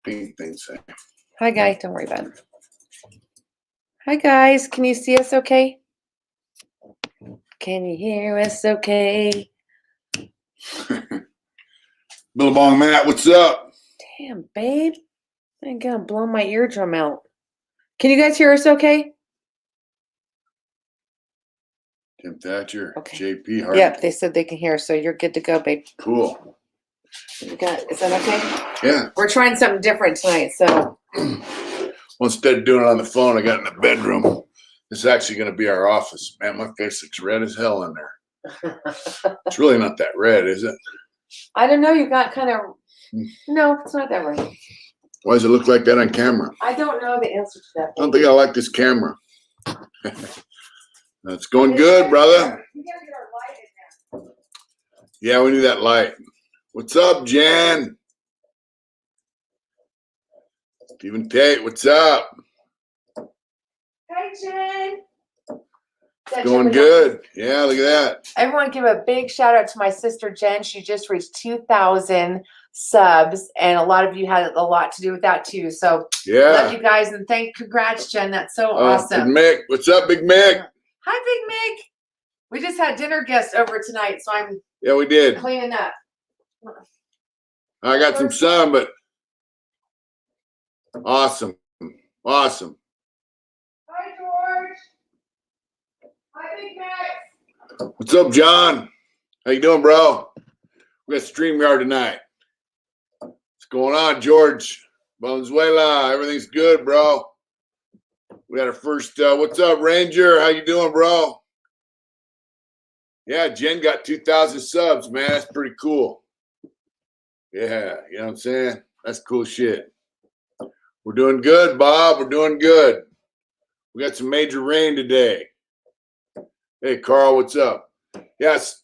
pink thing say? Hi, guys. Don't worry about it. Hi, guys. Can you see us okay? Can you hear us okay? Billabong Matt, what's up? Damn, babe. I'm gonna blow my eardrum out. Can you guys hear us okay? Tim Thatcher, Okay. JP Hart. Yep, they said they can hear us, so you're good to go, babe. Cool. Is that okay? Yeah. We're trying something different tonight, so. Well, instead of doing it on the phone, I got in the bedroom. This is actually going to be our office. Man, my face looks red as hell in there. It's really not that red, is it? I don't know. You got kind of. No, it's not that red. Why does it look like that on camera? I don't know the answer to that. I don't think I like this camera. It's going good, brother. We gotta get our light in there. Yeah, we need that light. What's up, Jan? Stephen Tate, what's up? Hi, Jen. Going good. Yeah, look at that. Everyone give a big shout out to my sister Jen. She just reached 2,000 subs, and a lot of you had a lot to do with that too. So Yeah. love you guys, and congrats, Jen. That's so awesome. Big Mick, what's up, Big Mick? Hi, Big Mick. We just had dinner guests over tonight, so I'm we did. cleaning up. I got some sun, but awesome. Awesome. Hi, George. Hi, Big Mac. What's up, John? How you doing, bro? We got StreamYard tonight. What's going on, George? Venezuela, everything's good, bro. We got our first, what's up, Ranger? How you doing, bro? Yeah, Jen got 2,000 subs, man. That's pretty cool. Yeah, you know what I'm saying? That's cool shit. We're doing good, Bob. We're doing good. We got some major rain today. Hey, Carl, what's up? Yes.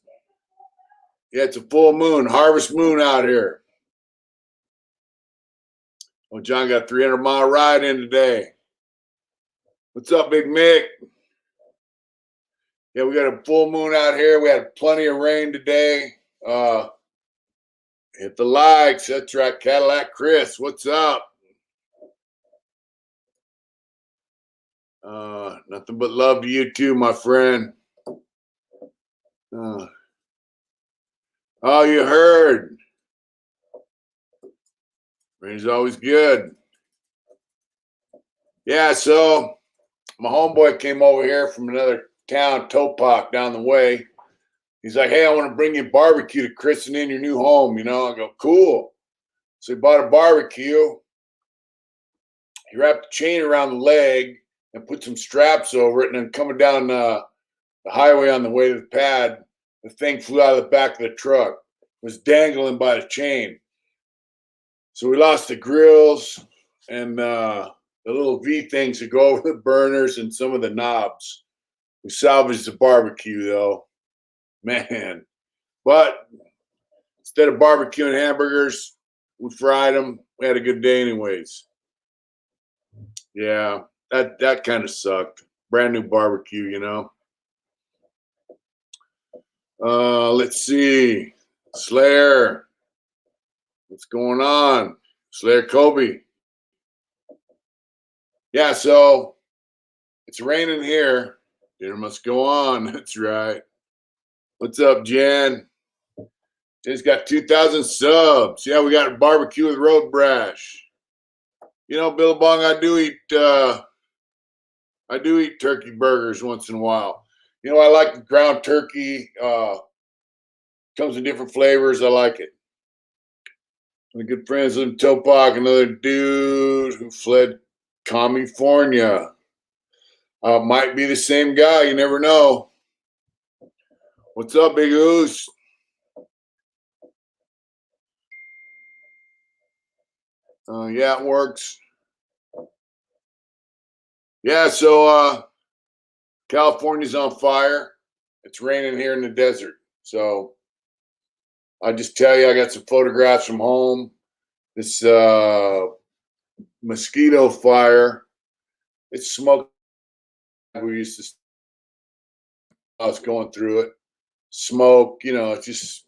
Yeah, it's a full moon, harvest moon out here. Oh, John got a 300-mile ride in today. What's up, Big Mick? Yeah, we got a full moon out here. We had plenty of rain today. Hit the likes. That's right, Cadillac Chris. What's up? Nothing but love to you too, my friend. Oh, you heard. Rain's always good. Yeah, so my homeboy came over here from another town, Topak, down the way. He's like, hey, I want to bring you a barbecue to christen in your new home. You know, I go, cool. So he bought a barbecue. He wrapped a chain around the leg and put some straps over it. And then coming down the highway on the way to the pad, the thing flew out of the back of the truck. It was dangling by the chain. So we lost the grills and the little V things that go over the burners and some of the knobs. We salvaged the barbecue, though. Man. But instead of barbecuing hamburgers, we fried them. We had a good day anyways. Yeah, that kind of sucked. Brand new barbecue, you know. Let's see. Slayer. What's going on? Slayer Kobe. Yeah, so it's raining here. Dinner must go on. That's right. What's up, Jen? Jen's got 2,000 subs. Yeah, we got a barbecue with road brash. You know, Billabong, I do eat turkey burgers once in a while. You know, I like the ground turkey. Comes in different flavors. I like it. My good friends live in Topak, another dude who fled California. Might be the same guy. You never know. What's up, Big Oos? Yeah, it works. Yeah, so California's on fire. It's raining here in the desert. So I just tell you, I got some photographs from home. This mosquito fire. It's smoke. We used to. I was going through it. Smoke, you know, it's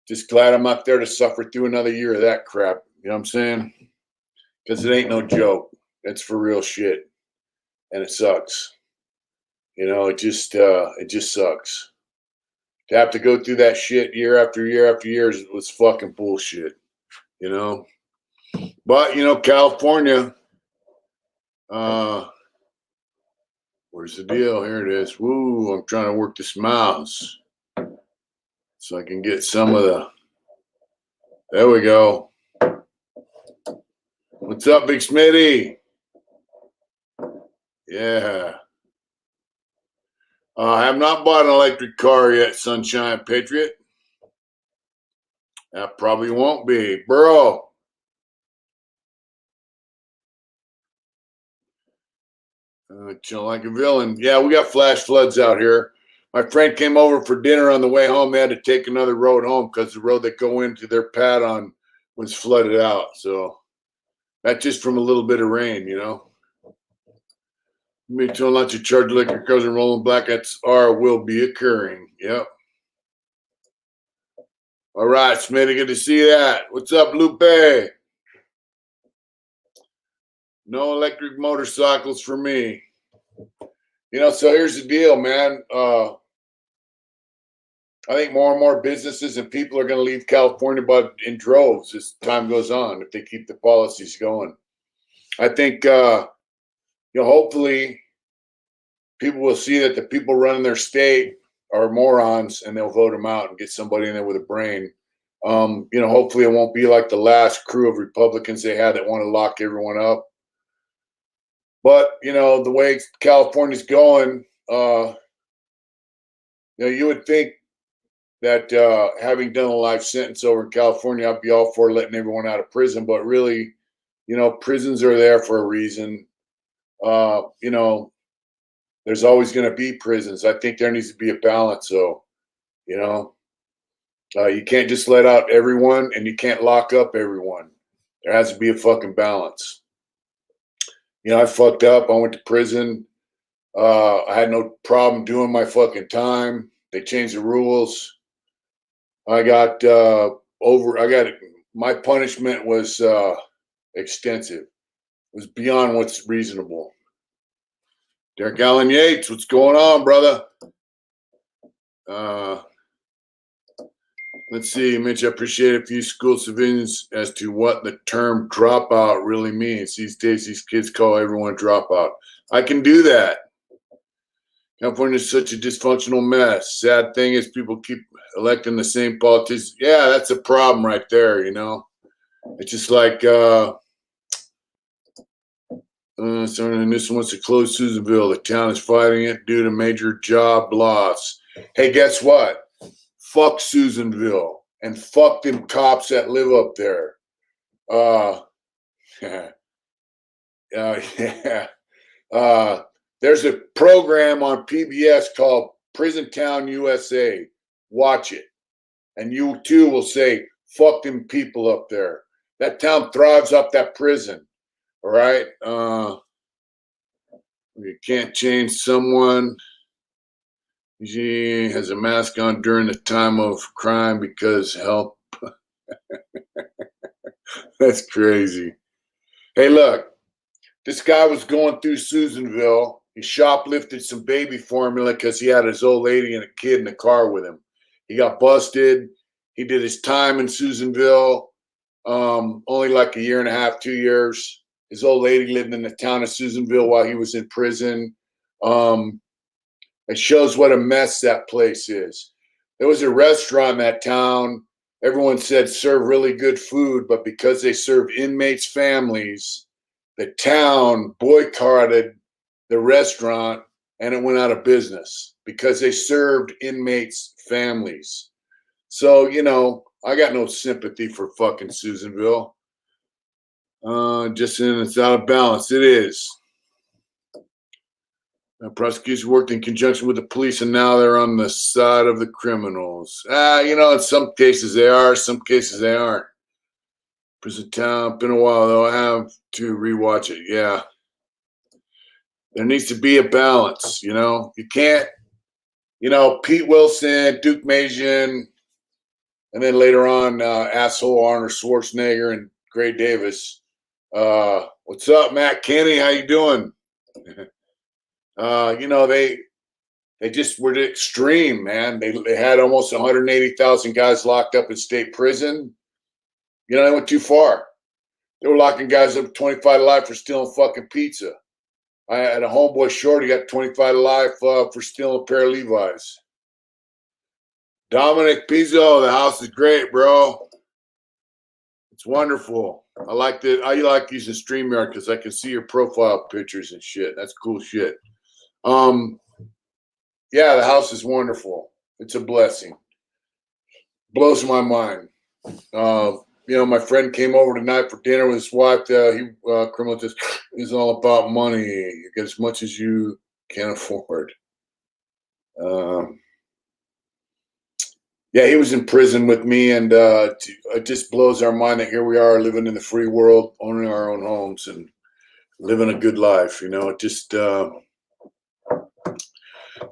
just glad I'm not there to suffer through another year of that crap. You know what I'm saying? Because it ain't no joke. It's for real shit. And it sucks. You know, it just sucks. To have to go through that shit year after year after year was fucking bullshit. You know? But, you know, California, where's the deal? Here it is. Woo, I'm trying to work this mouse so I can get some of the. There we go. What's up, Big Smitty? Yeah. I have not bought an electric car yet, Sunshine Patriot. That probably won't be. Bro. Chill like a villain. Yeah, we got flash floods out here. My friend came over for dinner on the way home. They had to take another road home because the road they go into their pad on was flooded out. So that's just from a little bit of rain, you know. Me too lots of charge electric cars and rolling blackouts will be occurring. Yep. All right, Smitty, good to see that. What's up, Lupe? No electric motorcycles for me. You know, so here's the deal, man. I think more and more businesses and people are going to leave California, but in droves as time goes on, if they keep the policies going. I think, hopefully people will see that the people running their state are morons and they'll vote them out and get somebody in there with a brain. Hopefully it won't be like the last crew of Republicans they had that want to lock everyone up. But, the way California's going, you would think that having done a life sentence over in California, I'd be all for letting everyone out of prison. But really, prisons are there for a reason. There's always going to be prisons. I think there needs to be a balance. So, you can't just let out everyone and you can't lock up everyone. There has to be a fucking balance. I fucked up. I went to prison. I had no problem doing my fucking time. They changed the rules. I got my punishment was extensive. It was beyond what's reasonable. Derek Allen Yates, what's going on, brother? Let's see, Mitch, I appreciate a few school civilians as to what the term dropout really means. These days, these kids call everyone dropout. I can do that. California is such a dysfunctional mess. Sad thing is people keep electing the same politicians. Yeah, that's a problem right there, It's just like someone this wants to close Susanville. The town is fighting it due to major job loss. Hey, guess what? Fuck Susanville and fuck them cops that live up there. There's a program on PBS called Prison Town USA. Watch it. And you too will say, fuck them people up there. That town thrives off that prison. All right? You can't change someone. She has a mask on during the time of crime because help. That's crazy. Hey, look. This guy was going through Susanville. He shoplifted some baby formula because he had his old lady and a kid in the car with him. He got busted. He did his time in Susanville, only like a year and a half, 2 years. His old lady lived in the town of Susanville while he was in prison. It shows what a mess that place is. There was a restaurant in that town. Everyone said serve really good food, but because they serve inmates' families, the town boycotted the restaurant and it went out of business because they served inmates' families. So, I got no sympathy for fucking Susanville. It's out of balance. It is. Prosecution worked in conjunction with the police, and now they're on the side of the criminals. In some cases they are, some cases they aren't. Prison Town, been a while though. I have to rewatch it. Yeah. There needs to be a balance, You can't, Pete Wilson, Duke Majan, and then later on, asshole Arnold Schwarzenegger and Gray Davis. What's up, Matt Kenny? How you doing? They just were the extreme, man. They had almost 180,000 guys locked up in state prison. They went too far. They were locking guys up 25 to life for stealing fucking pizza. I had a homeboy shorty got 25 to life for stealing a pair of Levi's. Dominic Pizzo, the house is great, bro. It's wonderful. I like using StreamYard because I can see your profile pictures and shit. That's cool shit. Yeah, the house is wonderful. It's a blessing. Blows my mind. My friend came over tonight for dinner with his wife. Criminal just is all about money. You get as much as you can afford. Yeah, he was in prison with me, and it just blows our mind that here we are living in the free world, owning our own homes and living a good life. It just,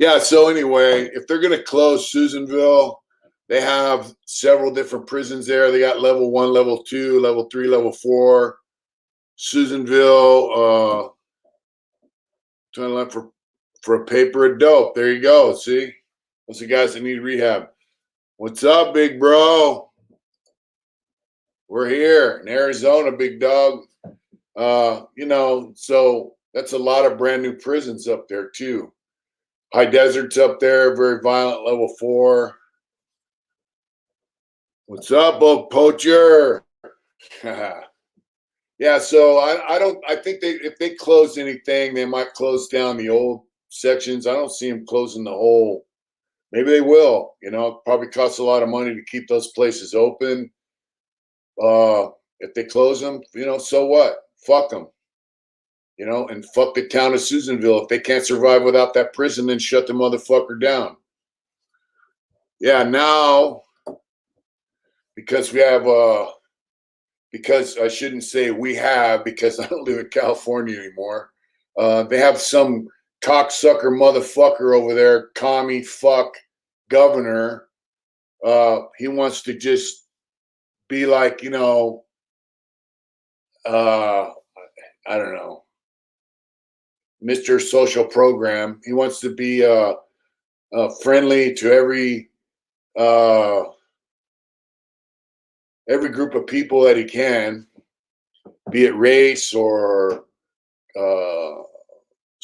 yeah. So anyway, if they're going to close Susanville, they have several different prisons there. They got level 1, level 2, level 3, level 4. Susanville, trying to look for a paper of dope. There you go. See, those are guys that need rehab. What's up, big bro? We're here in Arizona, big dog. So that's a lot of brand new prisons up there too. High Desert's up there, very violent, level 4. What's up, old poacher? Yeah, so I think if they close anything, they might close down the old sections. I don't see them closing the whole. Maybe they will. It probably costs a lot of money to keep those places open. If they close them, so what? Fuck them. And fuck the town of Susanville. If they can't survive without that prison, then shut the motherfucker down. Yeah, now, because we have, because I shouldn't say we have, because I don't live in California anymore. They have some cocksucker motherfucker over there, commie fuck governor. He wants to just be like, I don't know, Mr. Social Program. He wants to be friendly to every group of people that he can, be it race or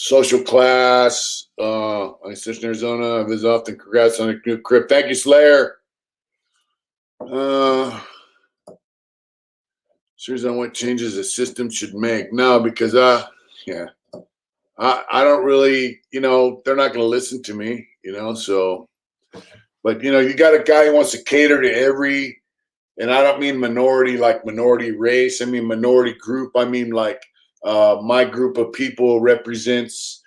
social class. I'm in Arizona. I visit often. Congrats on a new crib. Thank you, Slayer. Serious on what changes the system should make. No, because I don't really, they're not going to listen to me, so, but you got a guy who wants to cater to every, and I don't mean minority like minority race. I mean minority group. I mean like my group of people represents,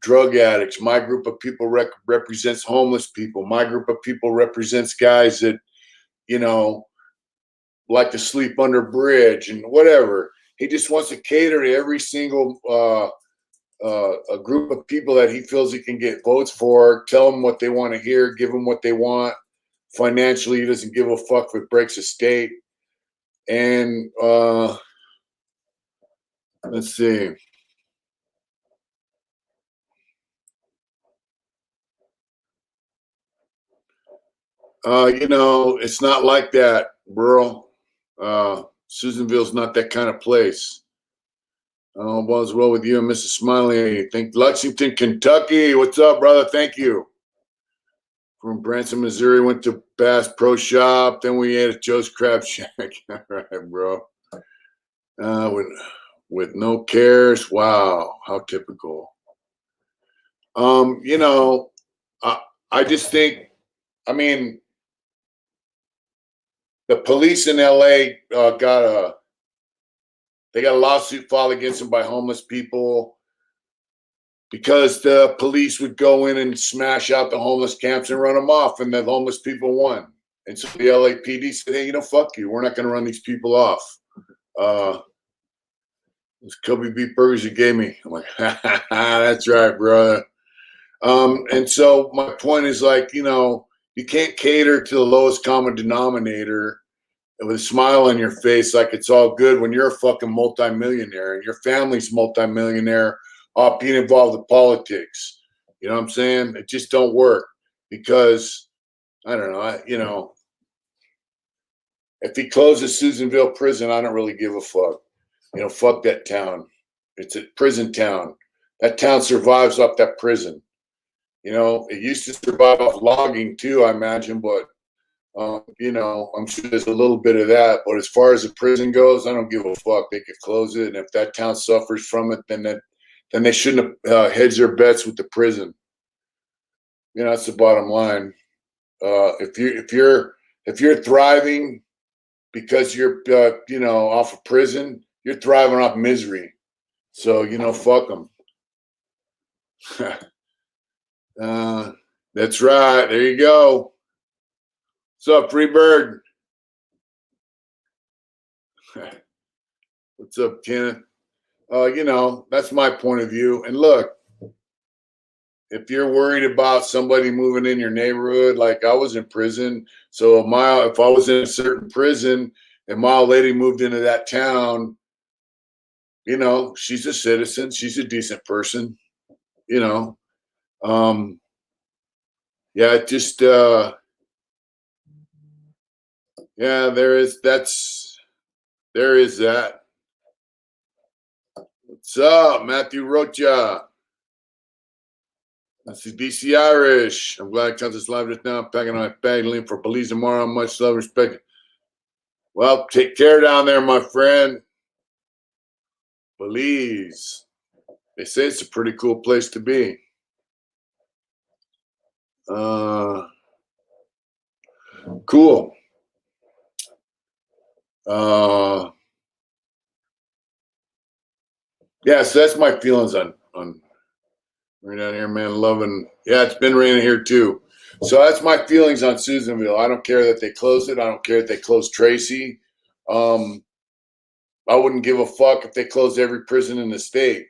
drug addicts. My group of people represents homeless people. My group of people represents guys that, like to sleep under a bridge and whatever. He just wants to cater to every single a group of people that he feels he can get votes for, tell them what they want to hear, give them what they want. Financially, he doesn't give a fuck if it breaks a state. And let's see. It's not like that, bro. Susanville's not that kind of place. All is well with you and Mrs. Smiley. Thank Lexington, Kentucky. What's up, brother? Thank you. From Branson, Missouri, went to Bass Pro Shop. Then we ate at Joe's Crab Shack. All right, bro. With no cares. Wow, how typical. I just think, the police in LA got a lawsuit filed against them by homeless people because the police would go in and smash out the homeless camps and run them off, and the homeless people won. And so the LAPD said, hey, fuck you. We're not going to run these people off. Those Kobe beef burgers you gave me. I'm like, that's right, brother. And so my point is like, you can't cater to the lowest common denominator with a smile on your face like it's all good when you're a fucking multimillionaire and your family's multimillionaire being involved in politics. You know what I'm saying? It just don't work because I don't know. If he closes Susanville prison, I don't really give a fuck. Fuck that town. It's a prison town. That town survives off that prison. It used to survive off logging too, I imagine, but I'm sure there's a little bit of that. But as far as the prison goes, I don't give a fuck. They could close it, and if that town suffers from it, then they shouldn't have hedged their bets with the prison. That's the bottom line. If you're thriving because you're off of prison, you're thriving off misery. So fuck them. That's right. There you go. What's up, Freebird? What's up, Kenneth? That's my point of view. And look, if you're worried about somebody moving in your neighborhood, like I was in prison, so if I was in a certain prison and my old lady moved into that town, she's a citizen, she's a decent person, yeah, it just yeah, there is that. What's up, Matthew Rocha? That's the DC Irish. I'm glad I cut this live just now. I'm packing my bag, leaving for Belize tomorrow. Much love, respect. Well, take care down there, my friend. Belize. They say it's a pretty cool place to be. Cool. Yeah, so that's my feelings on right down here, man. Loving. Yeah, it's been raining here too. So that's my feelings on Susanville. I don't care that they closed it. I don't care that they closed Tracy. I wouldn't give a fuck if they closed every prison in the state.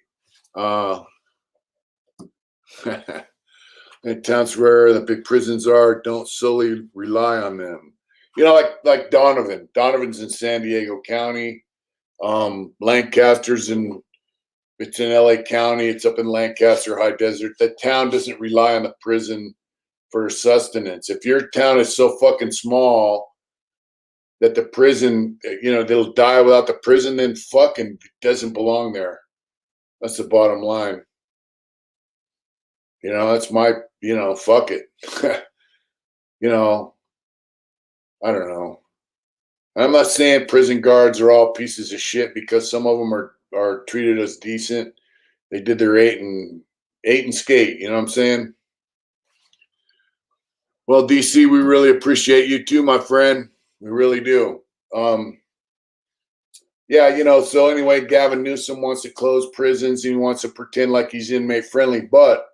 In towns where the big prisons are, don't solely rely on them. Like Donovan. Donovan's in San Diego County. Lancaster's it's in LA County. It's up in Lancaster High Desert. That town doesn't rely on the prison for sustenance. If your town is so fucking small that the prison, they'll die without the prison, then fucking doesn't belong there. That's the bottom line. That's my, fuck it. I don't know. I'm not saying prison guards are all pieces of shit because some of them are treated as decent. They did their eight and skate. You know what I'm saying? Well, DC, we really appreciate you too, my friend. We really do. Yeah, so anyway, Gavin Newsom wants to close prisons. He wants to pretend like he's inmate friendly. But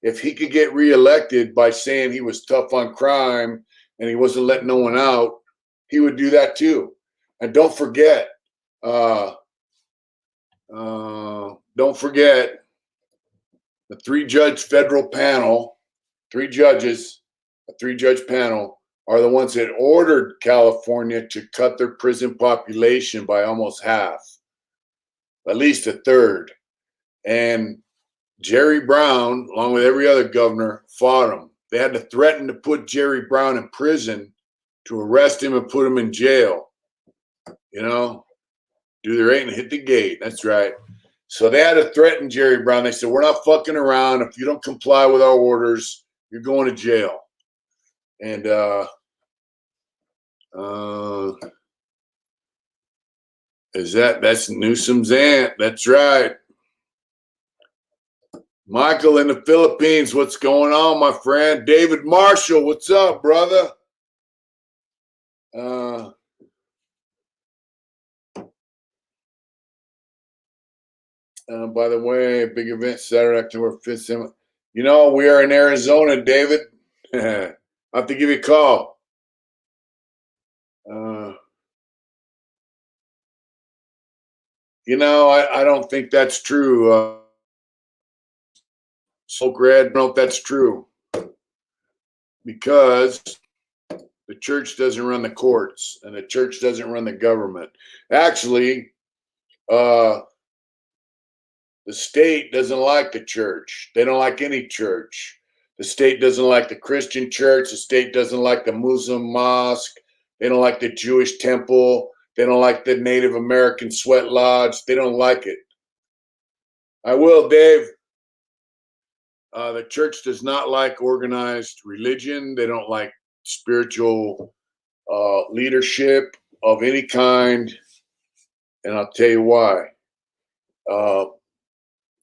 if he could get reelected by saying he was tough on crime and he wasn't letting no one out, he would do that too. And don't forget the 3-judge federal panel, 3 judges, a 3-judge panel, are the ones that ordered California to cut their prison population by almost half, at least a third. And Jerry Brown, along with every other governor, fought them. They had to threaten to put Jerry Brown in prison to arrest him and put him in jail. Do their 8 and hit the gate. That's right. So they had to threaten Jerry Brown. They said, we're not fucking around. If you don't comply with our orders, you're going to jail. And that's Newsom's aunt. That's right. Michael in the Philippines, what's going on, my friend? David Marshall, what's up, brother? By the way, big event Saturday, October 5th. We are in Arizona, David. I'll have to give you a call. I don't think that's true. So, Grad, I don't know if that's true. Because The church doesn't run the courts, and the church doesn't run the government. Actually, the state doesn't like the church. They don't like any church. The state doesn't like the Christian church. The state doesn't like the Muslim mosque. They don't like the Jewish temple. They don't like the Native American sweat lodge. They don't like it. I will, Dave. The church does not like organized religion. They don't like spiritual leadership of any kind. And I'll tell you why.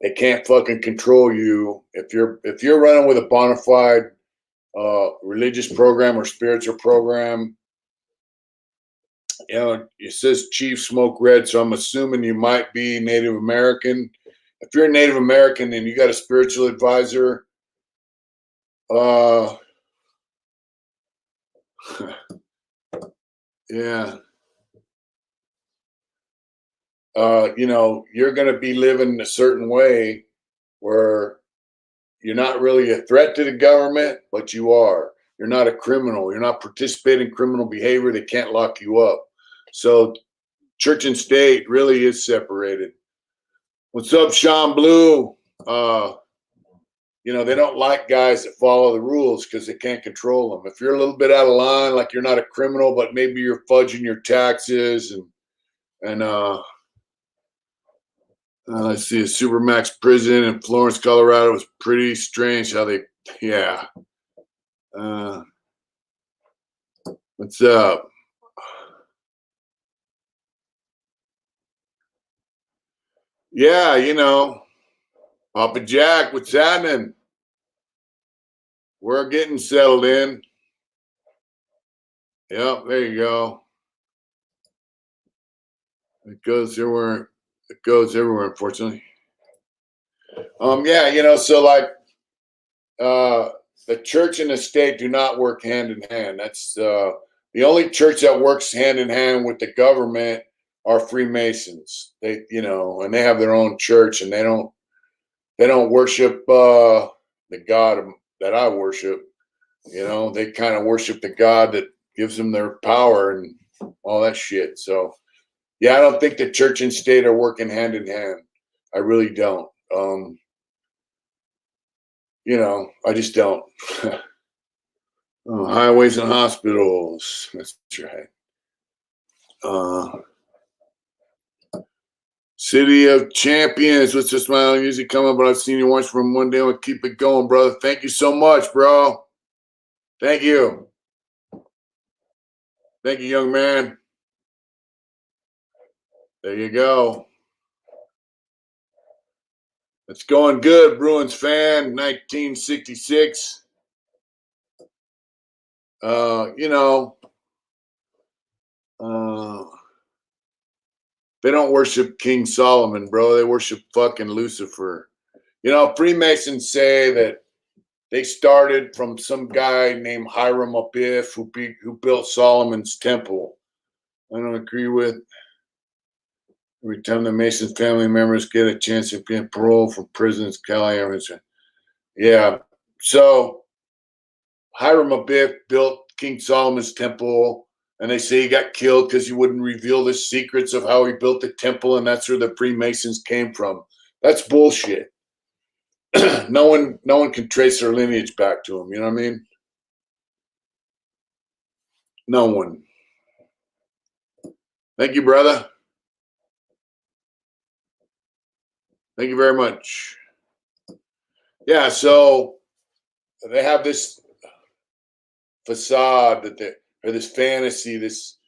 They can't fucking control you if you're running with a bona fide religious program or spiritual program. You know, it says Chief Smoke Red, so I'm assuming you might be Native American. If you're a Native American and you got a spiritual advisor, yeah, you know, you're going to be living a certain way where you're not really a threat to the government, but you are. You're not a criminal. You're not participating in criminal behavior. They can't lock you up. So church and state really is separated. What's up, Sean Blue? You know, they don't like guys that follow the rules because they can't control them. If you're a little bit out of line, like you're not a criminal, but maybe you're fudging your taxes and let's see, a Supermax prison in Florence, Colorado was pretty strange how they, yeah. What's up? Yeah, you know, Papa Jack, what's happening? We're getting settled in. Yep, there you go. It goes everywhere. It goes everywhere, unfortunately. Yeah, you know, so like the church and the state do not work hand in hand. That's the only church that works hand in hand with the government are Freemasons. They, you know, and they have their own church, and they don't worship the God that I worship. You know, they kind of worship the God that gives them their power and all that shit. So, yeah, I don't think the church and state are working hand in hand. I really don't. You know, I just don't. Oh, highways and hospitals. That's right. City of Champions. What's this smile? Usually coming, but I've seen you once from one day. I'll keep it going, brother. Thank you so much, bro. Thank you. Thank you, young man. There you go. It's going good, Bruins fan, 1966. You know, they don't worship King Solomon, bro. They worship fucking Lucifer. You know, Freemasons say that they started from some guy named Hiram Abiff who built Solomon's temple. I don't agree with. Every time the Masons family members get a chance to get parole from prisons, Kelly. Yeah. So Hiram Abiff built King Solomon's temple, and they say he got killed because he wouldn't reveal the secrets of how he built the temple, and that's where the Freemasons came from. That's bullshit. No one can trace their lineage back to him. You know what I mean? No one. Thank you, brother. Thank you very much. Yeah, so they have this facade that they, or this fantasy, this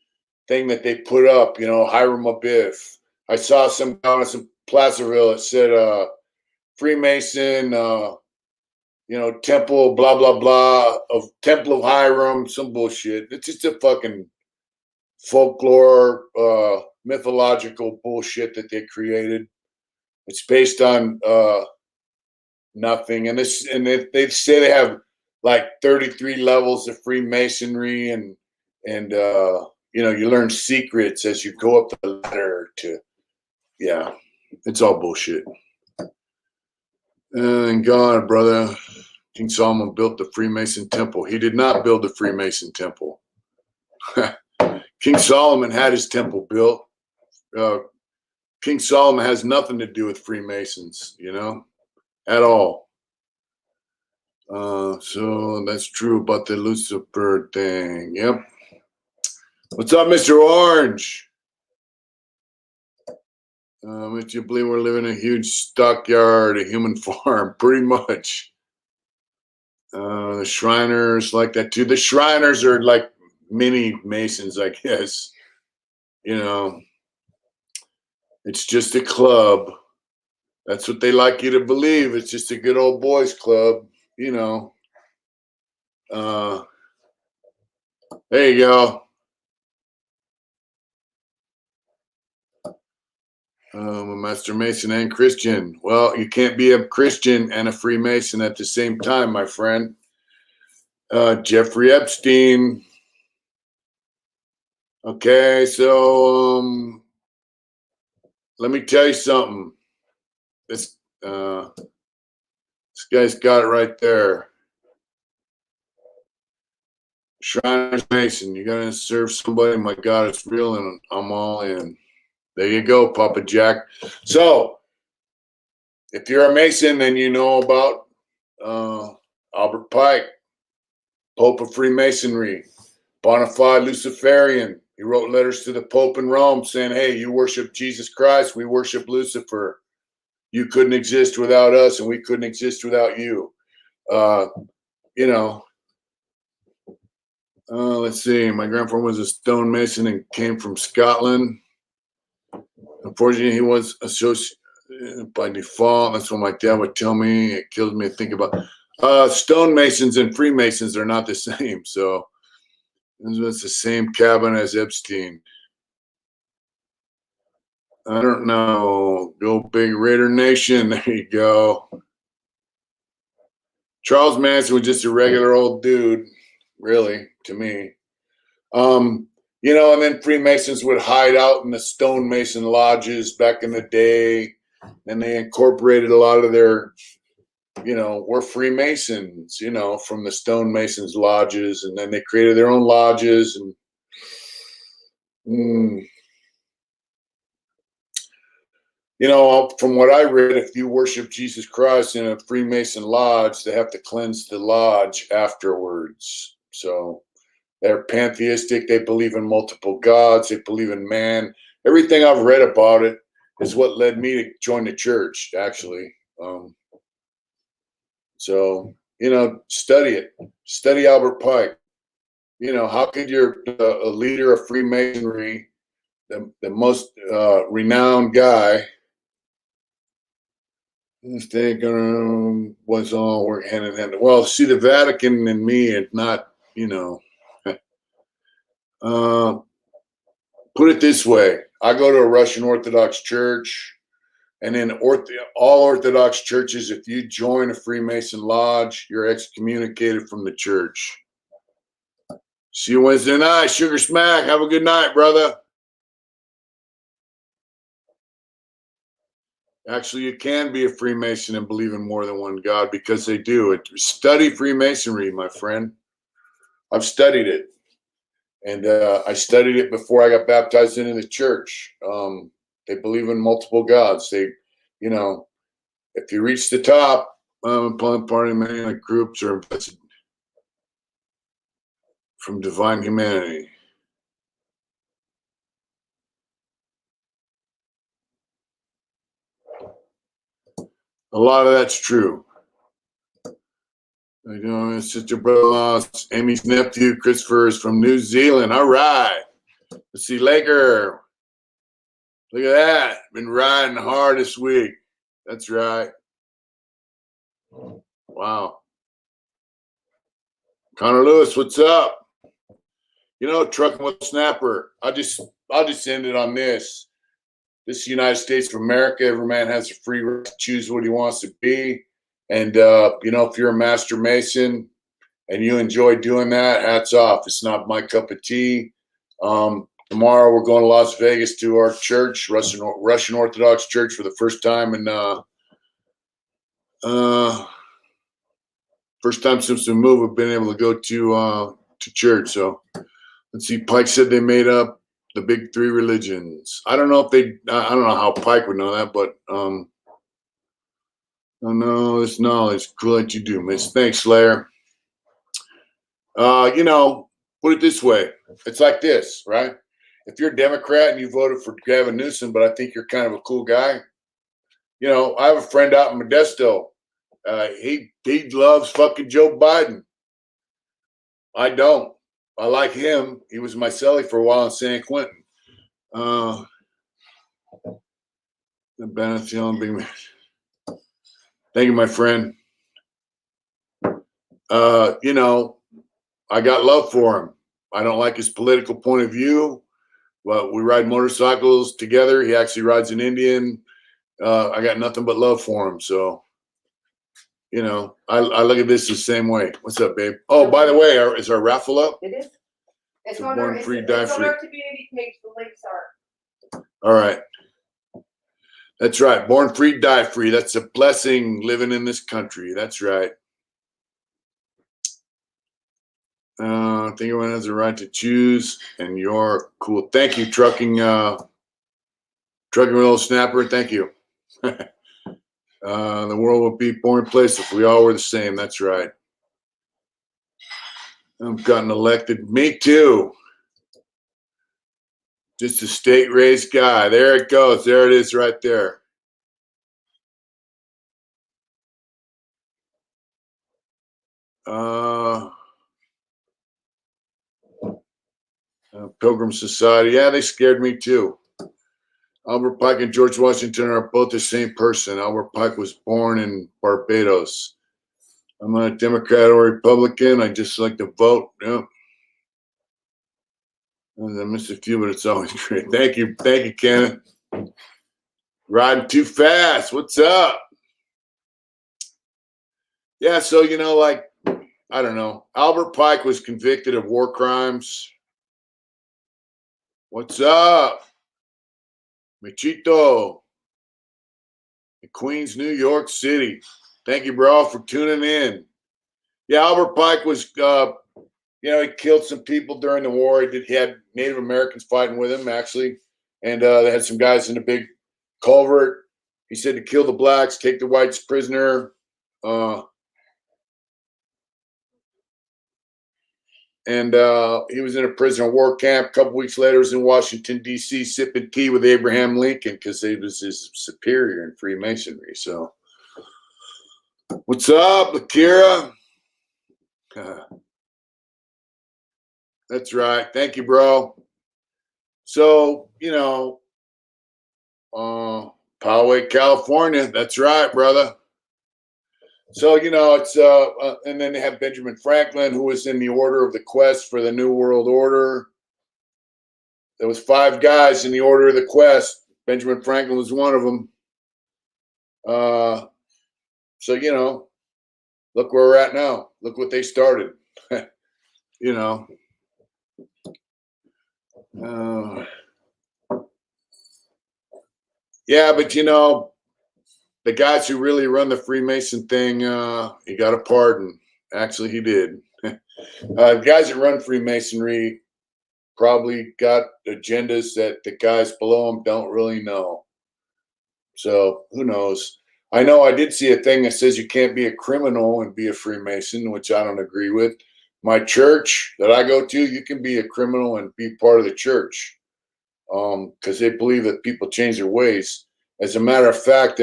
thing that they put up, you know, Hiram Abiff. I saw some down in some Placerville that said Freemason, you know, temple, blah, blah, blah, of Temple of Hiram, some bullshit. It's just a fucking folklore, mythological bullshit that they created. It's based on nothing. And they say they have like 33 levels of Freemasonry and you know, you learn secrets as you go up the ladder to, yeah, it's all bullshit. And God, brother, King Solomon built the Freemason temple. He did not build the Freemason temple. King Solomon had his temple built. King Solomon has nothing to do with Freemasons, at all. So that's true about the Lucifer thing. Yep. What's up, Mr. Orange? Would you believe we're living in a huge stockyard, a human farm, pretty much. The Shriners like that too. The Shriners are like mini Masons, I guess. It's just a club. That's what they like you to believe. It's just a good old boys club, There you go. I'm a Master Mason and Christian. Well, you can't be a Christian and a Freemason at the same time, my friend. Jeffrey Epstein. Okay, so let me tell you something. This guy's got it right there. Shriners Mason, you gotta serve somebody. My God, it's real, and I'm all in. There you go, Papa Jack. So, if you're a Mason, then you know about Albert Pike, Pope of Freemasonry, bona fide Luciferian. He wrote letters to the Pope in Rome saying, hey, you worship Jesus Christ, we worship Lucifer. You couldn't exist without us, and we couldn't exist without you. Let's see. My grandfather was a stonemason and came from Scotland. Unfortunately, he was associated by default. That's what my dad would tell me. It kills me to think about. Stonemasons and Freemasons are not the same. So it's the same cabin as Epstein. I don't know. Go Big Raider Nation. There you go. Charles Manson was just a regular old dude, really, to me. And then Freemasons would hide out in the stonemason lodges back in the day, and they incorporated a lot of their, we're Freemasons, from the stonemasons lodges, and then they created their own lodges. And from what I read, if you worship Jesus Christ in a Freemason lodge, they have to cleanse the lodge afterwards. So they're pantheistic. They believe in multiple gods. They believe in man. Everything I've read about it is what led me to join the church, actually. So, study it. Study Albert Pike. How could a leader of Freemasonry, the most renowned guy, was all work hand in hand. Well, see, the Vatican and me is not, put it this way. I go to a Russian Orthodox church, and in all Orthodox churches, if you join a Freemason lodge, you're excommunicated from the church. See you Wednesday night, Sugar Smack. Have a good night, brother. Actually, you can be a Freemason and believe in more than one God, because they do. Study Freemasonry, my friend. I've studied it. And I studied it before I got baptized into the church. They believe in multiple gods. They, if you reach the top, part of many groups are invested from divine humanity. A lot of that's true. It's sister brother-in-law, Amy's nephew, Christopher, is from New Zealand. All right. Let's see, Laker. Look at that. Been riding hard this week. That's right. Wow. Connor Lewis, what's up? Trucking with Snapper. I'll just end it on this. This is the United States of America. Every man has a free right to choose what he wants to be. And, if you're a Master Mason and you enjoy doing that, hats off. It's not my cup of tea. Tomorrow we're going to Las Vegas to our church, Russian Orthodox Church, for the first time. And first time since we moved, we've been able to go to church. So Let's see. Pike said they made up the big three religions. I don't know if they. I don't know how Pike would know that, but I know this knowledge. Cool that you do, Miss. Thanks, Slayer. You know, put it this way. It's like this, right? If you're a Democrat and you voted for Gavin Newsom, but I think you're kind of a cool guy, you know, I have a friend out in Modesto. He loves fucking Joe Biden. I don't. I like him. He was my celly for a while in San Quentin. The benefit big man. Thank you, my friend. You know, I got love for him. I don't like his political point of view, but we ride motorcycles together. He actually rides an Indian. I got nothing but love for him. So, you know, I look at this the same way. What's up, babe? Oh, by the way, is our raffle up? It is. It's So on Born our, Free, it's, Die it's on Free. our community page. The links are. All right. That's right. Born free, die free. That's a blessing living in this country. That's right. I think everyone has a right to choose, and you're cool. Thank you, trucking little snapper. Thank you. The world would be a boring place if we all were the same. That's right. I've gotten elected. Me too. Just a state raised guy. There it goes. There it is right there. Pilgrim Society. Yeah, they scared me too. Albert Pike and George Washington are both the same person. Albert Pike was born in Barbados. I'm not a Democrat or Republican. I just like to vote. Yep. I missed a few, but it's always great. Thank you, Kenneth. Riding too fast. What's up? Yeah, so you know, like, I don't know. Albert Pike was convicted of war crimes. What's up? Michito. Queens, New York City. Thank you, bro, for tuning in. Yeah, Albert Pike was, you know, he killed some people during the war. He had Native Americans fighting with him, actually. And they had some guys in a big culvert. He said to kill the blacks, take the whites prisoner. And he was in a prisoner of war camp. A couple weeks later, he was in Washington, D.C., sipping tea with Abraham Lincoln because he was his superior in Freemasonry. So, what's up, Akira? That's right. Thank you, bro. So, you know, Poway, California. That's right, brother. So, you know, it's and then they have Benjamin Franklin, who was in the Order of the Quest for the New World Order. There was 5 guys in the Order of the Quest. Benjamin Franklin was one of them. So, you know, look where we're at now. Look what they started. You know. Yeah, but you know, the guys who really run the Freemason thing, he got a pardon. Actually, he did. The guys that run Freemasonry probably got agendas that the guys below them don't really know. So who knows? I know I did see a thing that says you can't be a criminal and be a Freemason, which I don't agree with. My church that I go to, you can be a criminal and be part of the church because they believe that people change their ways. As a matter of fact,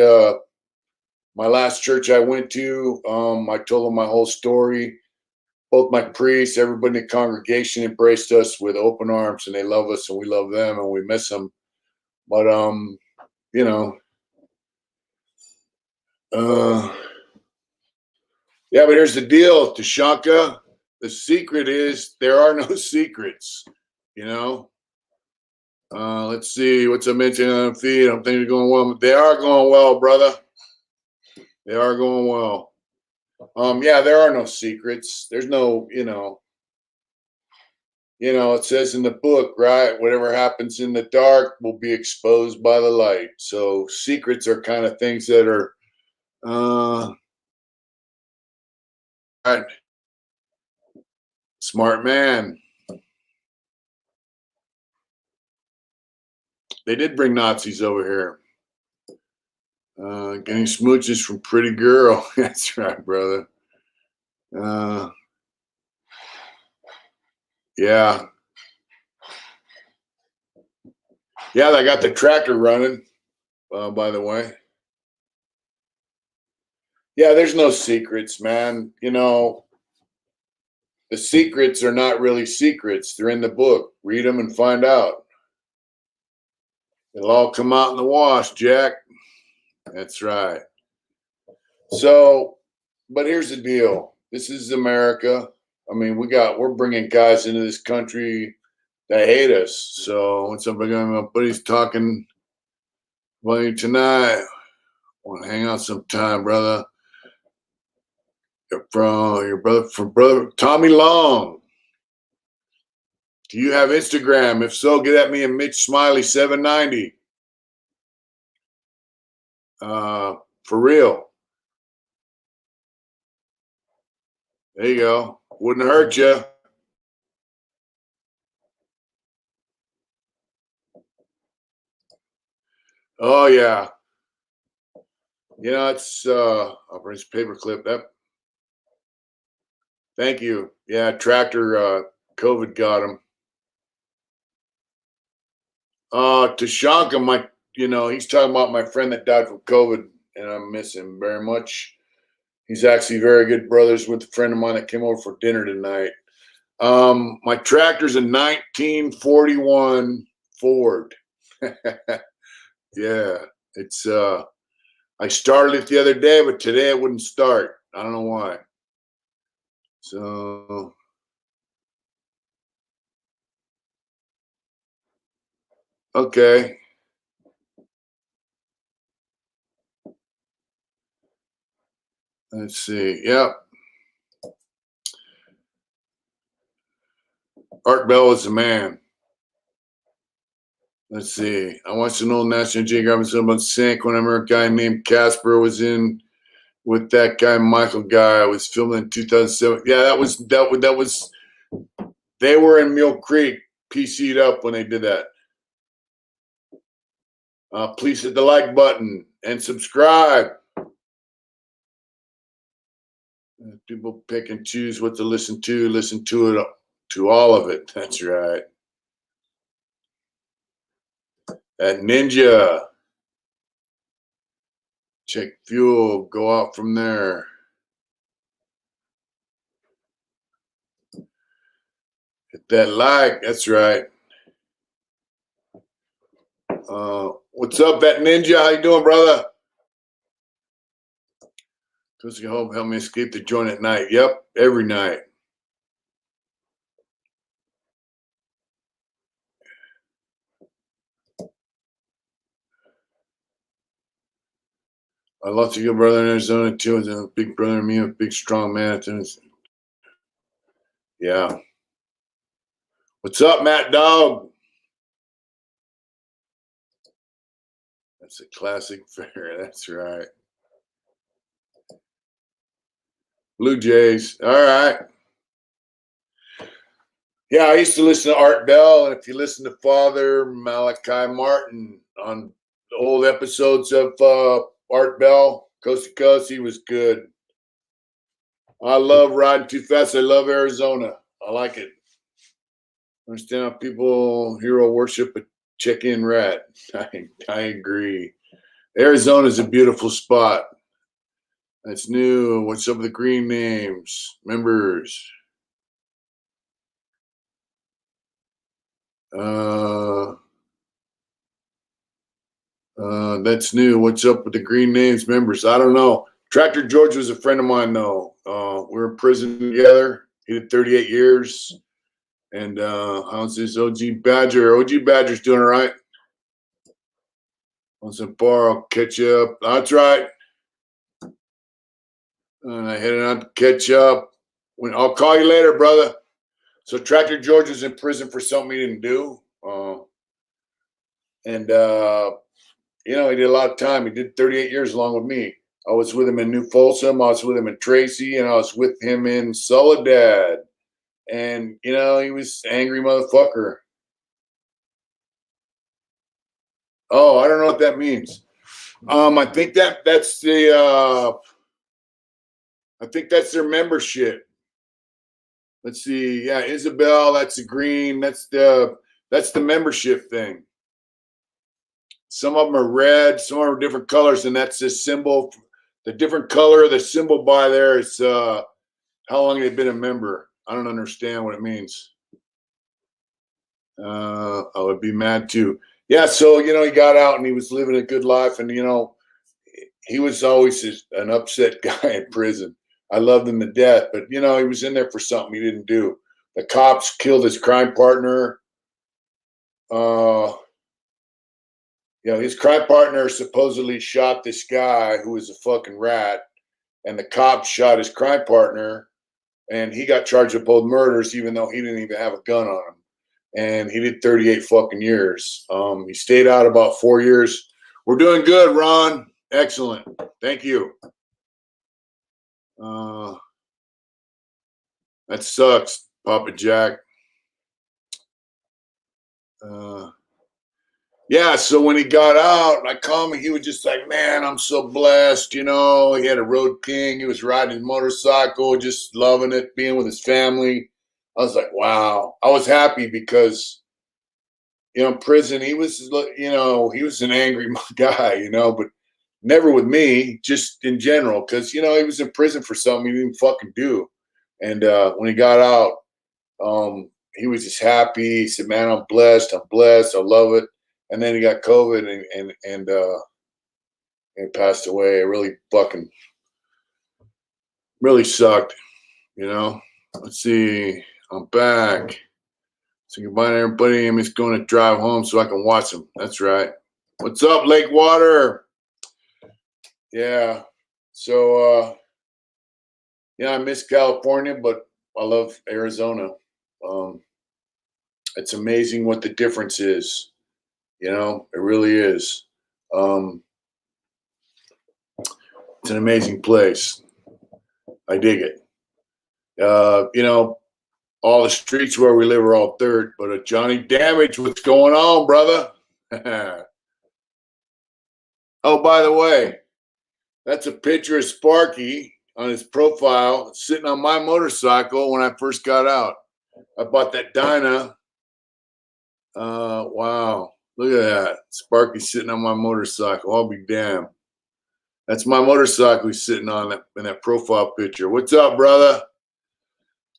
my last church I went to, I told them my whole story. Both my priests, everybody in the congregation embraced us with open arms, and they love us, and we love them, and we miss them. But you know, yeah. But here's the deal, Tashanka. The secret is there are no secrets. You know. Let's see what's I mentioned on the feed. I'm thinking they're going well. They are going well, brother. They are going well. Yeah, there are no secrets. There's no, it says in the book, right? Whatever happens in the dark will be exposed by the light. So secrets are kind of things that are, right. Smart man. They did bring Nazis over here. Getting smooches from pretty girl. That's right, brother. Yeah. Yeah, they got the tractor running, by the way. Yeah, there's no secrets, man. You know, the secrets are not really secrets. They're in the book. Read them and find out. It'll all come out in the wash, Jack. That's right. So, but here's the deal. This is America. I mean, we're bringing guys into this country that hate us. So when somebody, my buddy's talking about you tonight, want to hang out sometime, brother. From your brother, from brother Tommy Long. Do you have Instagram? If so, get at me and Mitch Smiley 790. For real. There you go. Wouldn't hurt you. Oh yeah. You know, it's I'll bring this paper clip. That thank you. Yeah, tractor COVID got him. Tashanka, he's talking about my friend that died from COVID, and I miss him very much. He's actually very good brothers with a friend of mine that came over for dinner tonight. My tractor's a 1941 Ford. Yeah, it's I started it the other day, but today it wouldn't start. I don't know why. So okay. Let's see. Yep. Art Bell is the man. Let's see. I watched an old National Geographic about Sank when I remember a guy named Casper was in with that guy Michael guy. I was filming in 2007. Yeah, that was they were in Mill Creek, PC'd up when they did that. Please hit the like button and subscribe. People pick and choose what to listen to. Listen to it, to all of it. That's right. That Ninja. Check fuel. Go out from there. Hit that like. That's right. What's up, that Ninja? How you doing, brother? Because you help me escape the joint at night. Yep, every night. I lost a good brother in Arizona too. And a big brother and me, a big strong man. Yeah. What's up, Matt Dog? That's a classic fair. That's right. Blue Jays. All right. Yeah, I used to listen to Art Bell, and if you listen to Father Malachi Martin on the old episodes of Art Bell, Coast to Coast, he was good. I love riding too fast. I love Arizona. I like it. I understand how people hero worship a check-in rat. I agree. Arizona's a beautiful spot. That's new. What's up with the green names? Members. That's new. What's up with the green names members? I don't know. Tractor George was a friend of mine, though. We were in prison together. He did 38 years. And how's this OG Badger? OG Badger's doing all right. On some bar, I'll catch you up. That's right. And I headed out to catch up. I'll call you later, brother. So Tractor George was in prison for something he didn't do. And he did a lot of time. He did 38 years along with me. I was with him in New Folsom. I was with him in Tracy, and I was with him in Soledad. And he was an angry motherfucker. Oh, I don't know what that means. I think that's the I think that's their membership. Let's see. Yeah, Isabel, that's the green. That's the membership thing. Some of them are red, some are different colors, and that's the symbol. The different color of the symbol by there is how long they've been a member. I don't understand what it means. I would be mad too. Yeah, so he got out and he was living a good life, and he was always an upset guy in prison. I loved him to death, but he was in there for something he didn't do. The cops killed his crime partner. Uh, his crime partner supposedly shot this guy who was a fucking rat, and the cops shot his crime partner, and he got charged with both murders, even though he didn't even have a gun on him. And he did 38 fucking years. He stayed out about 4 years. We're doing good, Ron. Excellent. Thank you. That sucks, Papa Jack. Yeah, so when he got out, I called him, he was just like, man, I'm so blessed. He had a Road King. He was riding his motorcycle, just loving it, being with his family. I was like, wow. I was happy because, in prison, he was, he was an angry guy, but never with me, just in general, because, he was in prison for something he didn't fucking do. And when he got out, he was just happy. He said, man, I'm blessed. I love it. And then he got COVID and passed away. It really fucking really sucked, Let's see. I'm back. So goodbye to everybody. I'm just going to drive home so I can watch them. That's right. What's up, Lake Water? Yeah. So I miss California, but I love Arizona. It's amazing what the difference is. It really is. It's an amazing place. I dig it. All the streets where we live are all dirt, but Johnny Damage, what's going on, brother? Oh, by the way, that's a picture of Sparky on his profile sitting on my motorcycle when I first got out. I bought that Dyna. Wow. Look at that. Sparky sitting on my motorcycle. I'll be damned. That's my motorcycle he's sitting on in that profile picture. What's up, brother?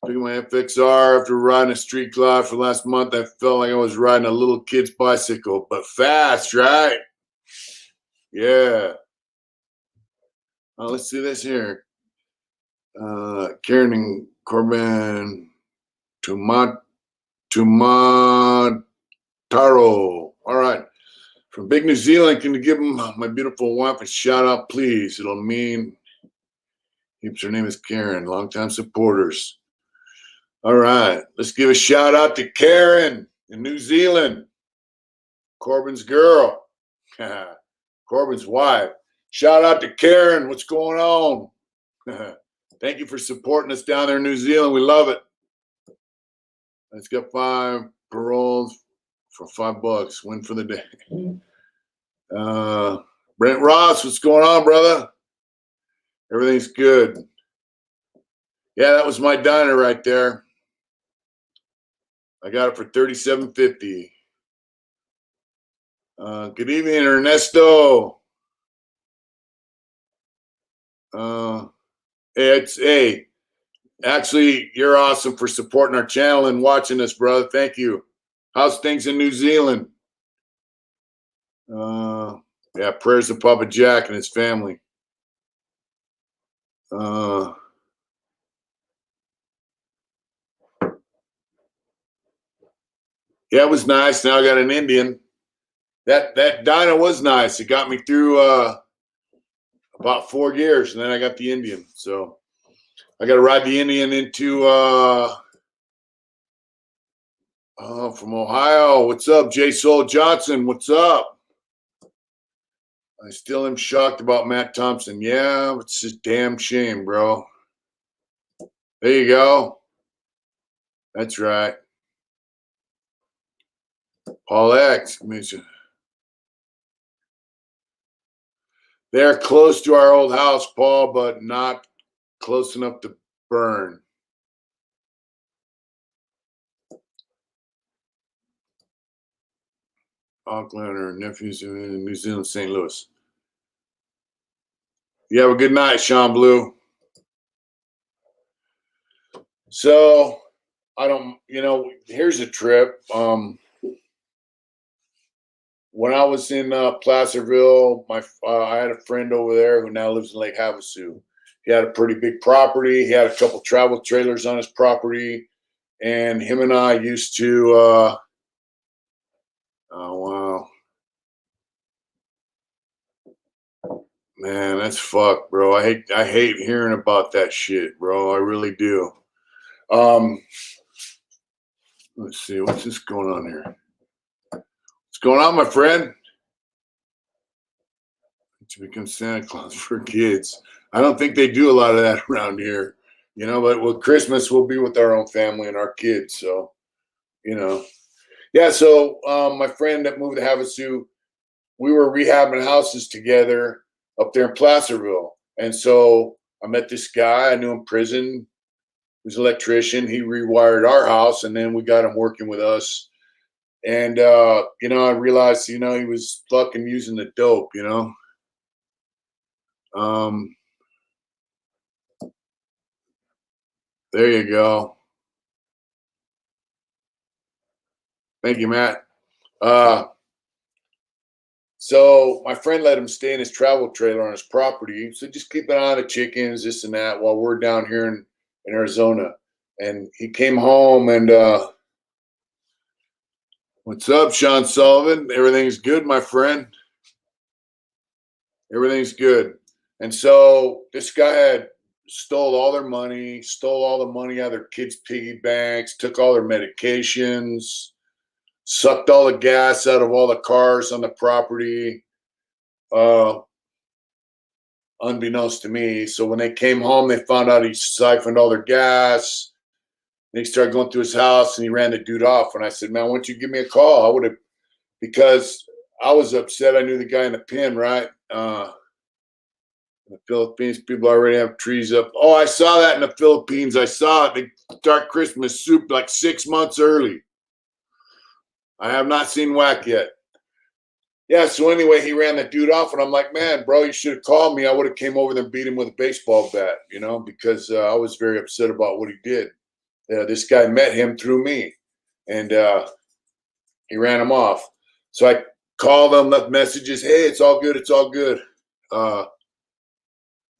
Look at my FXR. After riding a street glide for the last month, I felt like I was riding a little kid's bicycle, but fast, right? Yeah. Let's see this here. Karen and Corbin Tumataro. All right. From Big New Zealand, can you give my beautiful wife a shout out, please? It'll mean keeps her name is Karen, longtime supporters. All right. Let's give a shout out to Karen in New Zealand. Corbin's girl. Corbin's wife. Shout out to Karen. What's going on? Thank you for supporting us down there in New Zealand. We love it. Let's get 5 paroles for $5. Win for the day. Brent Ross, what's going on, brother? Everything's good. Yeah, that was my diner right there. I got it for $37.50. Good evening, Ernesto. Hey, actually, you're awesome for supporting our channel and watching us, brother. Thank you. How's things in New Zealand? Yeah, prayers to Papa Jack and his family. Yeah, it was nice. Now I got an Indian. That Dyna was nice. It got me through about 4 years, and then I got the Indian. So I got to ride the Indian into from Ohio. What's up, J. Soul Johnson? What's up? I still am shocked about Matt Thompson. Yeah, it's just damn shame, bro. There you go. That's right. Paul X. They're close to our old house, Paul, but not close enough to burn. Auckland or nephews in New Zealand, St. Louis. You have a good night, Sean Blue. So I don't, here's a trip. When I was in Placerville, I had a friend over there who now lives in Lake Havasu. He had a pretty big property. He had a couple travel trailers on his property, and him and I used to. Oh wow, man, that's fucked, bro. I hate hearing about that shit, bro. I really do. Um, let's see, what's this going on here? What's going on, my friend? To become Santa Claus for kids. I don't think they do a lot of that around here, but with Christmas, we'll be with our own family and our kids. So, yeah. So, my friend that moved to Havasu, we were rehabbing houses together up there in Placerville. And so I met this guy I knew in prison who's an electrician. He rewired our house and then we got him working with us. And, I realized, he was fucking using the dope. Um, there you go. Thank you, Matt. Uh, so my friend let him stay in his travel trailer on his property. So just keep an eye on the chickens, this and that, while we're down here in Arizona. And he came home and what's up, Sean Sullivan? Everything's good, my friend. Everything's good. And so this guy had stole all their money, stole all the money out of their kids' piggy banks, took all their medications, sucked all the gas out of all the cars on the property, uh, unbeknownst to me. So when they came home, they found out he siphoned all their gas. And he started going through his house and he ran the dude off. And I said, man, why don't you give me a call? I would have, because I was upset. I knew the guy in the pen, right? In the Philippines, people already have trees up. Oh, I saw that in the Philippines. I saw it. They start Christmas soup like 6 months early. I have not seen whack yet. Yeah, so anyway, he ran the dude off, and I'm like, man, bro, you should have called me. I would have came over there and beat him with a baseball bat, because I was very upset about what he did. This guy met him through me, and he ran him off. So I called him, left messages. Hey, it's all good. It's all good.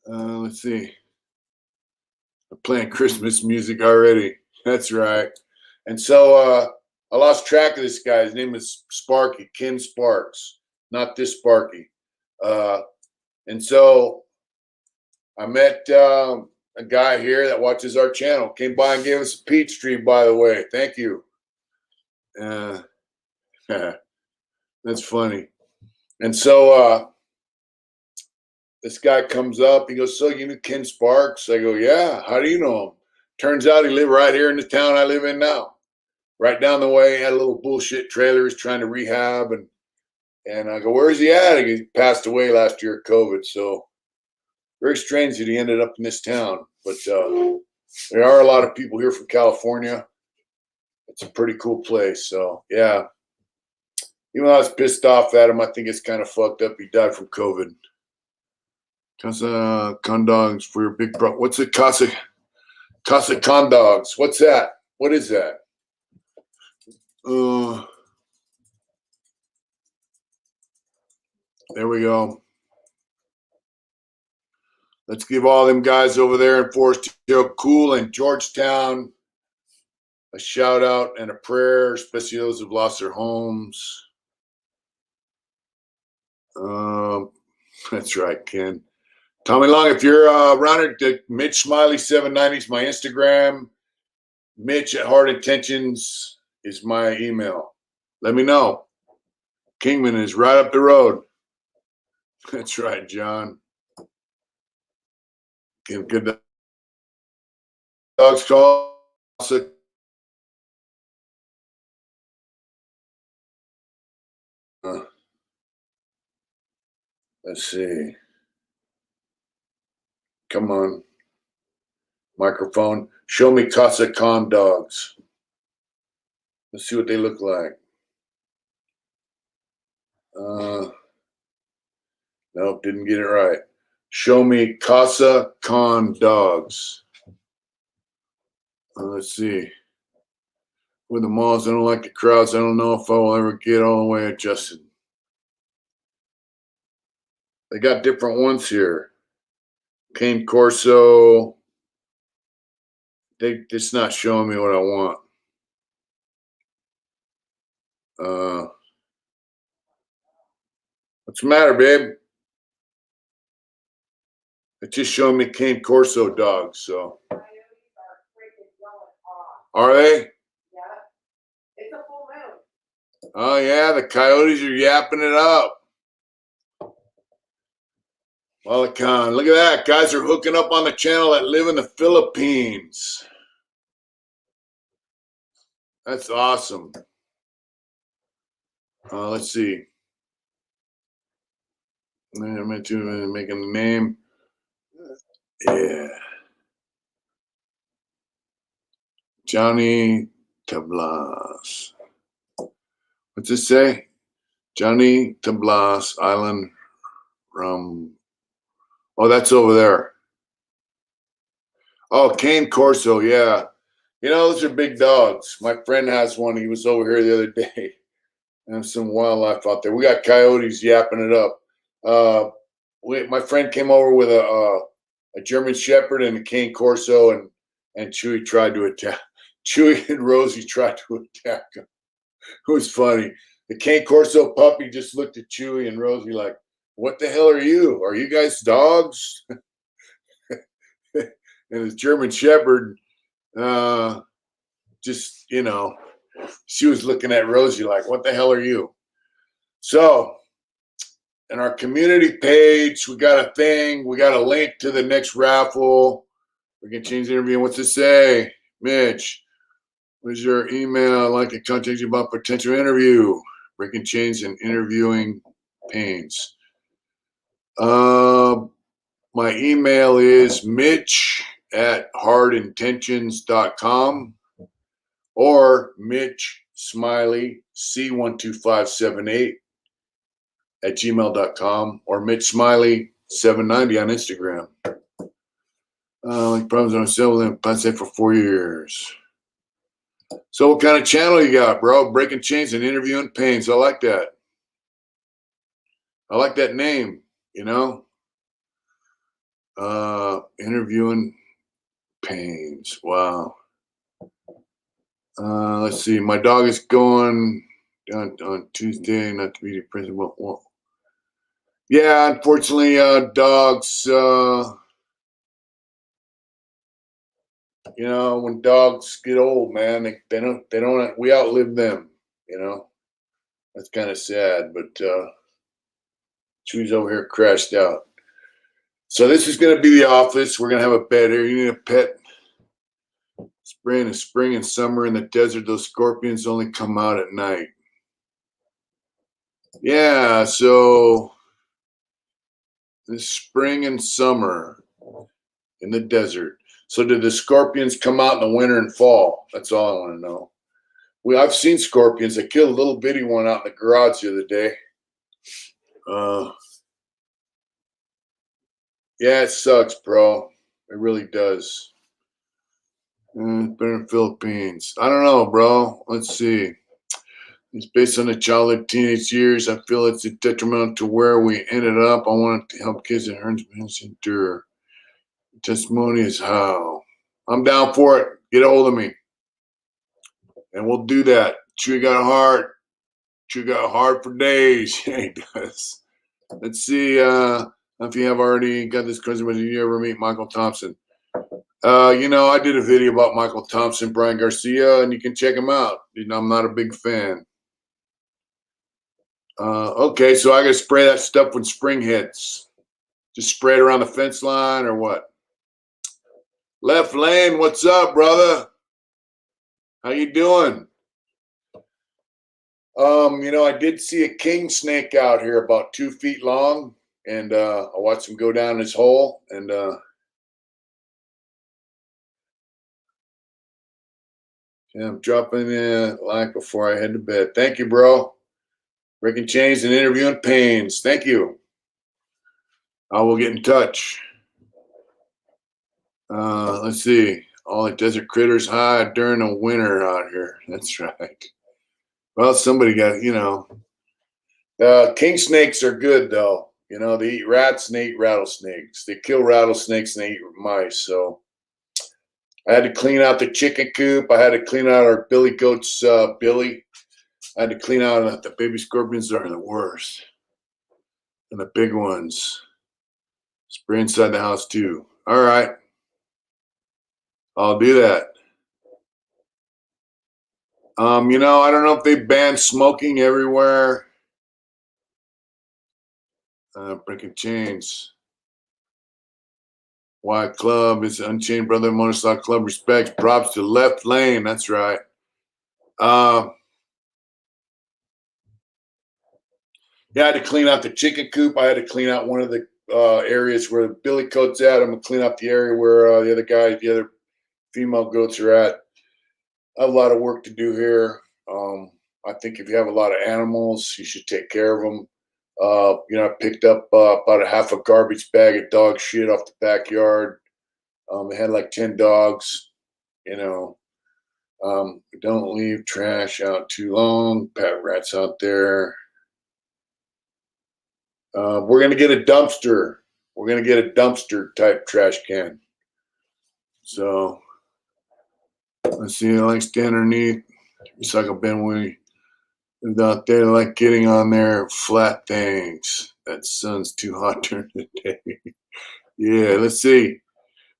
Let's see. I'm playing Christmas music already. That's right. And so I lost track of this guy. His name is Sparky, Ken Sparks, not this Sparky. And so I met a guy here that watches our channel. Came by and gave us a peach tree, by the way. Thank you. That's funny. And so this guy comes up. He goes, so you knew Ken Sparks? I go, yeah. How do you know him? Turns out he lived right here in the town I live in now. Right down the way, had a little bullshit trailer he's trying to rehab. And I go, where's he at? He passed away last year of COVID. So very strange that he ended up in this town. But there are a lot of people here from California. It's a pretty cool place. So, yeah. Even though I was pissed off at him, I think it's kind of fucked up. He died from COVID. Casa condogs for your big bro. What's it? Casa condogs. What's that? What is that? There we go. Let's give all them guys over there in Forest Hill, Cool, and Georgetown a shout out and a prayer, especially those who've lost their homes. That's right, Ken. Tommy Long, if you're around it, Mitch Smiley 790 is my Instagram. Mitch at Heart Intentions is my email. Let me know. Kingman is right up the road. That's right, John. Give good dogs call. Let's see. Come on. Microphone. Show me Casa Con dogs. Let's see what they look like. Nope, didn't get it right. Show me Casa Con dogs. Let's see. With the malls, I don't like the crowds. I don't know if I will ever get all the way adjusted. They got different ones here. Cane Corso. It's not showing me what I want. What's the matter, babe? It's just showing me Cane Corso dogs. So are they? Yeah. It's a full moon. Oh yeah, the coyotes are yapping it up. Well, look at that. Guys are hooking up on the channel that live in the Philippines. That's awesome. Let's see. I'm into making the name. Yeah. Johnny Tablas. What's this say? Johnny Tablas Island Rum. Oh, that's over there. Oh, Cane Corso, yeah. You know, those are big dogs. My friend has one. He was over here the other day. And some wildlife out there. We got coyotes yapping it up. My friend came over with a German Shepherd and a Cane Corso, and Chewy tried to attack. Chewy and Rosie tried to attack him. It was funny. The Cane Corso puppy just looked at Chewy and Rosie like, "What the hell are you? Are you guys dogs?" And his German Shepherd, just, you know, she was looking at Rosie like, "What the hell are you?" So, in our community page, we got a thing. We got a link to the next raffle. We can change the interview. What's it say? Mitch, what is your email? I'd like to contact you about potential interview. Breaking chains and interviewing pains. My email is mitch@hardintentions.com or Mitch Smiley C12578 at gmail.com or Mitch Smiley 790 on Instagram. Like problems on sale with them for 4 years. So what kind of channel you got, bro? Breaking chains and interviewing pains. I like that. I like that name, you know? Interviewing pains. Wow. Let's see. My dog is going on Tuesday, not to be the principal. Well, yeah, unfortunately, dogs, you know, when dogs get old, man, they don't, we outlive them, you know? That's kind of sad, but Chewy's over here crashed out. So this is going to be the office. We're going to have a bed here. You need a pet. Spring and summer in the desert, those scorpions only come out at night. Yeah, so this spring and summer in the desert. So did the scorpions come out in the winter and fall? That's all I want to know. I've seen scorpions. I killed a little bitty one out in the garage the other day. Yeah, it sucks, bro. It really does. Better in Philippines. I don't know, bro. Let's see. It's based on the childhood, teenage years. I feel it's detrimental to where we ended up. I want to help kids that hurt endure. Testimony is how. I'm down for it. Get a hold of me. And we'll do that. Chewy got a heart. Chewy got a heart for days. Yeah, he does. Let's see if you have already got this question. Did you ever meet Michael Thompson? You know, I did a video about Michael Thompson, Brian Garcia, and you can check him out. You know, I'm not a big fan. Okay, so I gotta spray that stuff when spring hits. Just spray it around the fence line or what? Left lane, what's up, brother? How you doing? You know, I did see a king snake out here about 2 feet long, and I watched him go down his hole, and Yeah, I'm dropping in like before I head to bed. Thank you, bro. Breaking chains and interviewing pains. Thank you. I will get in touch. Let's see. All the desert critters hide during the winter out here. That's right. Well, somebody got, king snakes are good though. They eat rats and they eat rattlesnakes. They kill rattlesnakes and they eat mice. So I had to clean out the chicken coop. I had to clean out our billy goat's Billy. I had to clean out the baby scorpions are the worst. And the big ones. Spray inside the house too. All right. I'll do that. I don't know if they banned smoking everywhere. Breaking chains. White Club is Unchained Brother Motorcycle Club. Respects. Props to Left Lane. That's right. Yeah, I had to clean out the chicken coop. I had to clean out one of the areas where the billy goat's at. I'm gonna clean out the area where the other female goats are at. I have a lot of work to do here. I think if you have a lot of animals, you should take care of them. I picked up about a half a garbage bag of dog shit off the backyard. It had like 10 dogs. Don't leave trash out too long. Pat rats out there. We're going to get a dumpster. We're going to get a dumpster type trash can. So let's see. I like standing underneath. Recycle bin. We lived out there, like getting on there. Flat things. That sun's too hot during the day. Yeah, let's see.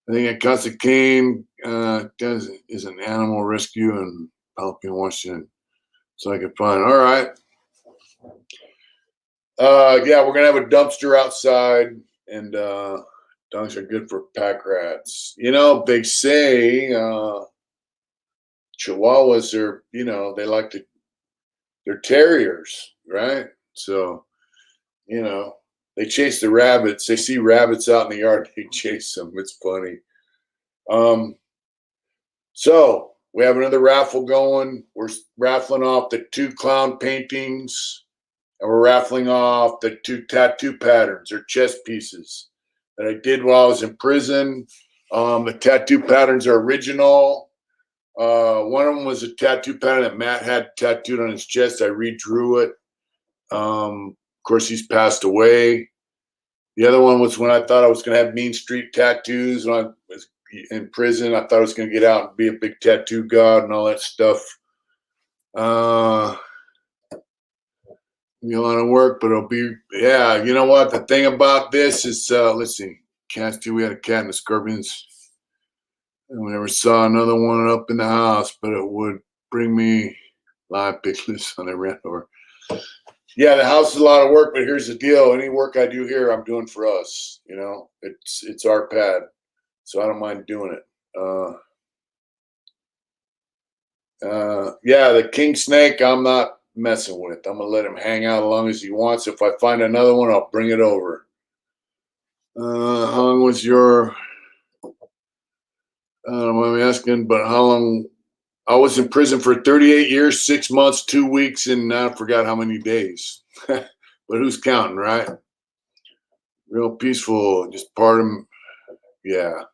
I think at Casa Cane is an animal rescue in Pelican, Washington. So I can find. All right. Yeah, we're gonna have a dumpster outside, and dogs are good for pack rats. They say Chihuahuas are, they're terriers, right? So, they chase the rabbits. They see rabbits out in the yard, they chase them. It's funny. So we have another raffle going. We're raffling off the 2 clown paintings, and we're raffling off the 2 tattoo patterns or chest pieces that I did while I was in prison. The tattoo patterns are original. One of them was a tattoo pattern that Matt had tattooed on his chest. I redrew it. Of course, he's passed away. The other one was when I thought I was going to have Mean Street tattoos when I was in prison. I thought I was going to get out and be a big tattoo god and all that stuff. Be a lot of work, but it'll be, yeah. You know what? The thing about this is, let's see, cats too. We had a cat in the scorpions. And we never saw another one up in the house, but it would bring me live pictures on the ran over. Yeah, the house is a lot of work, but here's the deal. Any work I do here, I'm doing for us. It's our pad, so I don't mind doing it. Yeah, the king snake, I'm not messing with. I'm gonna let him hang out as long as he wants. If I find another one, I'll bring it over. How long was your? I don't know what I'm asking, but how long? I was in prison for 38 years, 6 months, 2 weeks, and I forgot how many days. But who's counting, right? Real peaceful, just part of, yeah.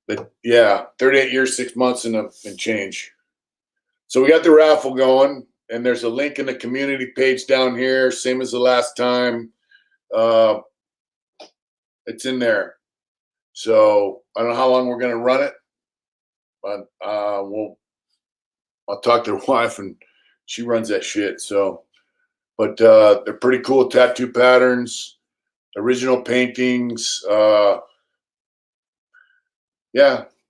But yeah, 38 years, 6 months, and change. So we got the raffle going, and there's a link in the community page down here, same as the last time. It's in there. So I don't know how long we're gonna run it, but I'll talk to the wife, and she runs that shit. So, but they're pretty cool tattoo patterns, original paintings. Yeah,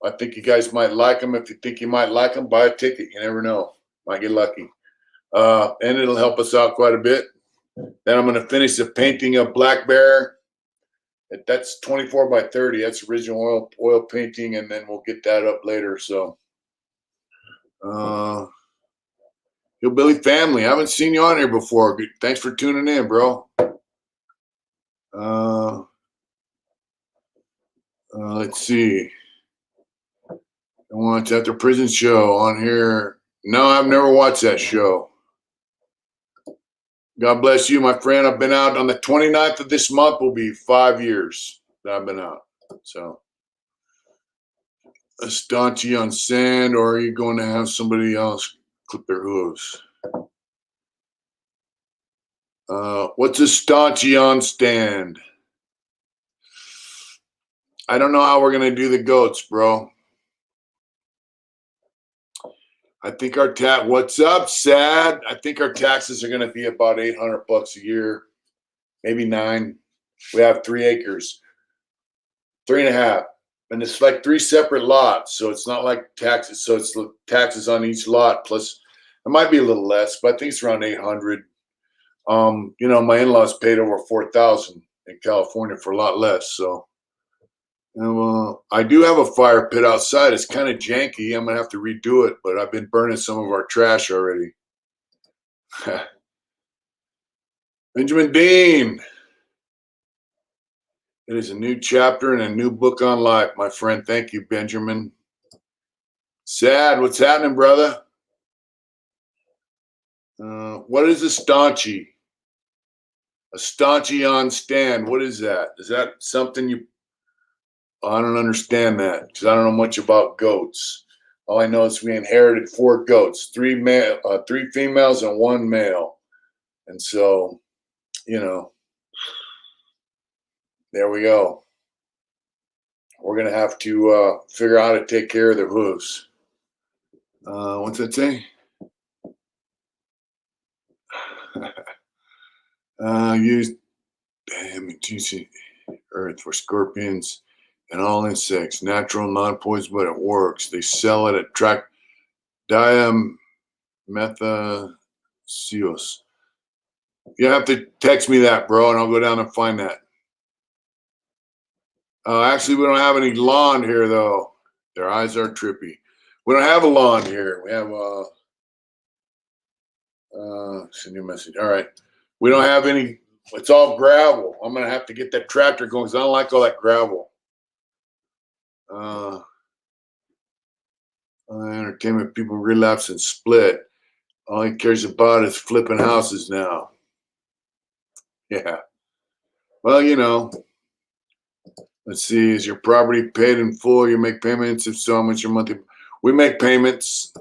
I think you guys might like them. If you think you might like them, buy a ticket. You never know, might get lucky. And it'll help us out quite a bit. Then I'm going to finish the painting of Black Bear. That's 24 by 30. That's original oil painting, and then we'll get that up later. So, Hillbilly family, I haven't seen you on here before. Thanks for tuning in, bro. Let's see. Watch After Prison show on here. No, I've never watched that show. God bless you, my friend. I've been out on the 29th of this month will be 5 years that I've been out. So, a staunchy on sand, or are you going to have somebody else clip their hooves? What's a staunchy on stand? I don't know how we're going to do the goats, bro. I think our what's up, Sad? I think our taxes are going to be about $800 a year, maybe 9. We have 3 acres, 3.5, and it's like 3 separate lots. So it's not like taxes. So it's taxes on each lot plus it might be a little less, but I think it's around 800. My in-laws paid over 4,000 in California for a lot less. So I do have a fire pit outside. It's kind of janky. I'm gonna have to redo it, but I've been burning some of our trash already. Benjamin Dean. It is a new chapter and a new book on life, my friend. Thank you, Benjamin. Sad, what's happening, brother? What is a staunchy? A staunchy on stand. What is that? Is that something you... I don't understand that because I don't know much about goats. All I know is we inherited 4 goats, 3 females and 1 male. And so, there we go. We're going to have to figure out how to take care of their hooves. What's that say? Use juicy earth for scorpions and all insects. Natural, non-poison, but it works. They sell it at diamethaceuos. You have to text me that, bro, and I'll go down and find that. Actually, we don't have any lawn here, though. Their eyes are trippy. We don't have a lawn here. We have send you a message. All right. We don't have any. It's all gravel. I'm going to have to get that tractor going because I don't like all that gravel. Entertainment people relapse and split. All he cares about is flipping houses now. Yeah. Well, let's see. Is your property paid in full? You make payments? If so, how much your monthly? We make payments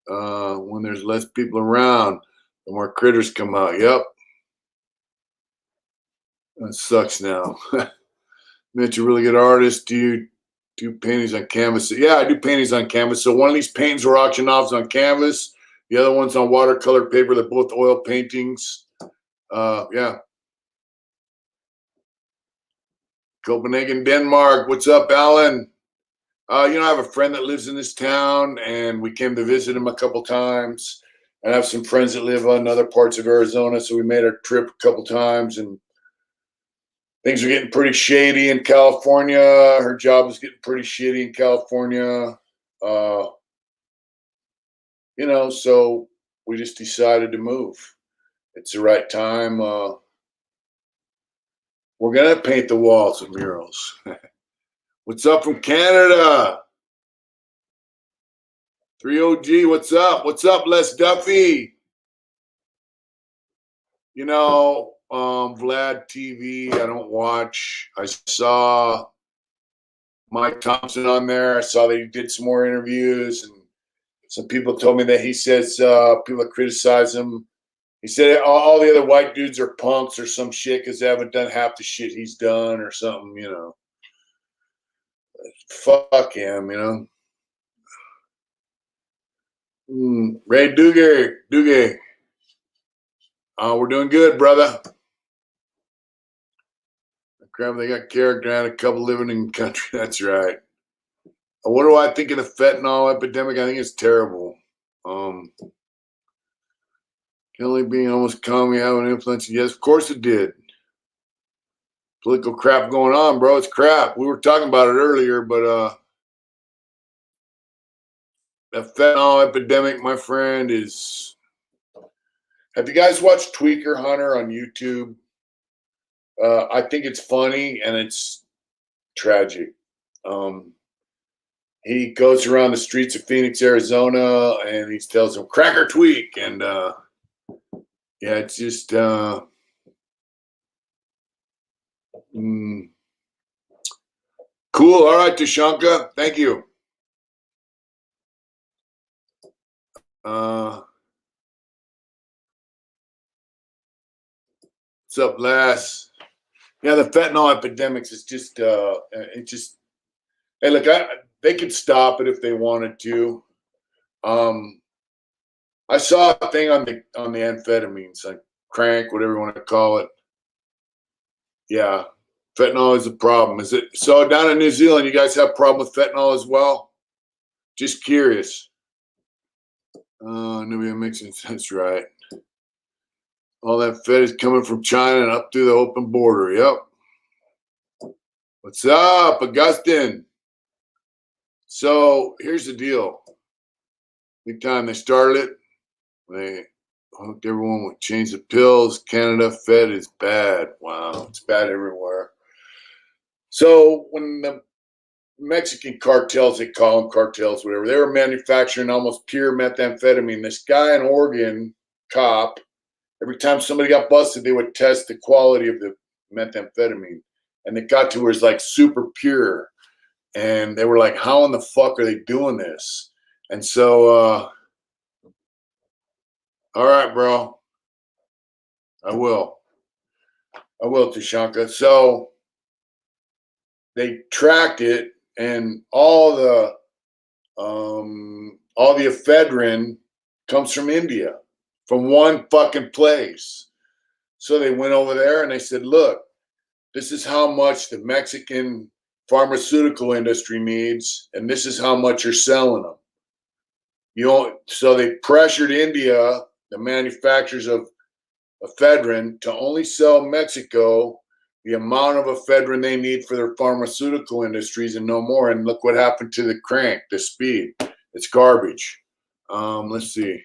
when there's less people around. The more critters come out. Yep. That sucks now. Mitch, a really good artist. Do you do paintings on canvas? Yeah, I do paintings on canvas. So one of these paintings were auctioned off on canvas. The other one's on watercolor paper. They're both oil paintings. Yeah. Copenhagen, Denmark. What's up, Alan? I have a friend that lives in this town, and we came to visit him a couple times. And I have some friends that live on other parts of Arizona, so we made our trip a couple times, and things are getting pretty shady in California. Her job is getting pretty shitty in California. So we just decided to move. It's the right time. We're going to paint the walls with murals. What's up from Canada? 3OG, what's up? What's up, Les Duffy? Vlad TV, I don't watch. I saw Mike Thompson on there. I saw that he did some more interviews, and some people told me that he says people criticize him. He said all the other white dudes are punks or some shit because they haven't done half the shit he's done or something, Fuck him, Ray Dugue. We're doing good, brother. Crap, they got character and a couple living in the country. That's right. What do I think of the fentanyl epidemic? I think it's terrible. Kelly being almost calm, we have an influence. Yes, of course it did. Political crap going on, bro. It's crap. We were talking about it earlier, but the fentanyl epidemic, my friend, is... Have you guys watched Tweaker Hunter on YouTube? I think it's funny and it's tragic. he goes around the streets of Phoenix, Arizona, and he tells them crack or tweak. And yeah, it's just cool. All right, Tashanka, thank you. What's up, Lass? Yeah, the fentanyl epidemics is just it just. Hey, look, they could stop it if they wanted to. I saw a thing on the amphetamines, like crank, whatever you want to call it. Yeah, fentanyl is a problem. Is it so down in New Zealand? You guys have a problem with fentanyl as well? Just curious. Nobody mixing sense, right? All that Fed is coming from China and up through the open border. Yep. What's up, Augustine? So here's the deal. Big time they started it, they hooked everyone with chains of pills. Canada Fed is bad. Wow, it's bad everywhere. So when the Mexican cartels, they call them cartels, whatever, they were manufacturing almost pure methamphetamine. This guy in Oregon, cop, every time somebody got busted, they would test the quality of the methamphetamine. And it got to where it's like super pure. And they were like, how in the fuck are they doing this? And so, all right, bro. I will, Tashanka. So they tracked it, and all the ephedrine comes from India, from one fucking place. So they went over there and they said, look, this is how much the Mexican pharmaceutical industry needs, and this is how much you're selling them. You know, so they pressured India, the manufacturers of ephedrine, to only sell Mexico the amount of ephedrine they need for their pharmaceutical industries and no more. And look what happened to the crank, the speed. It's garbage. Let's see.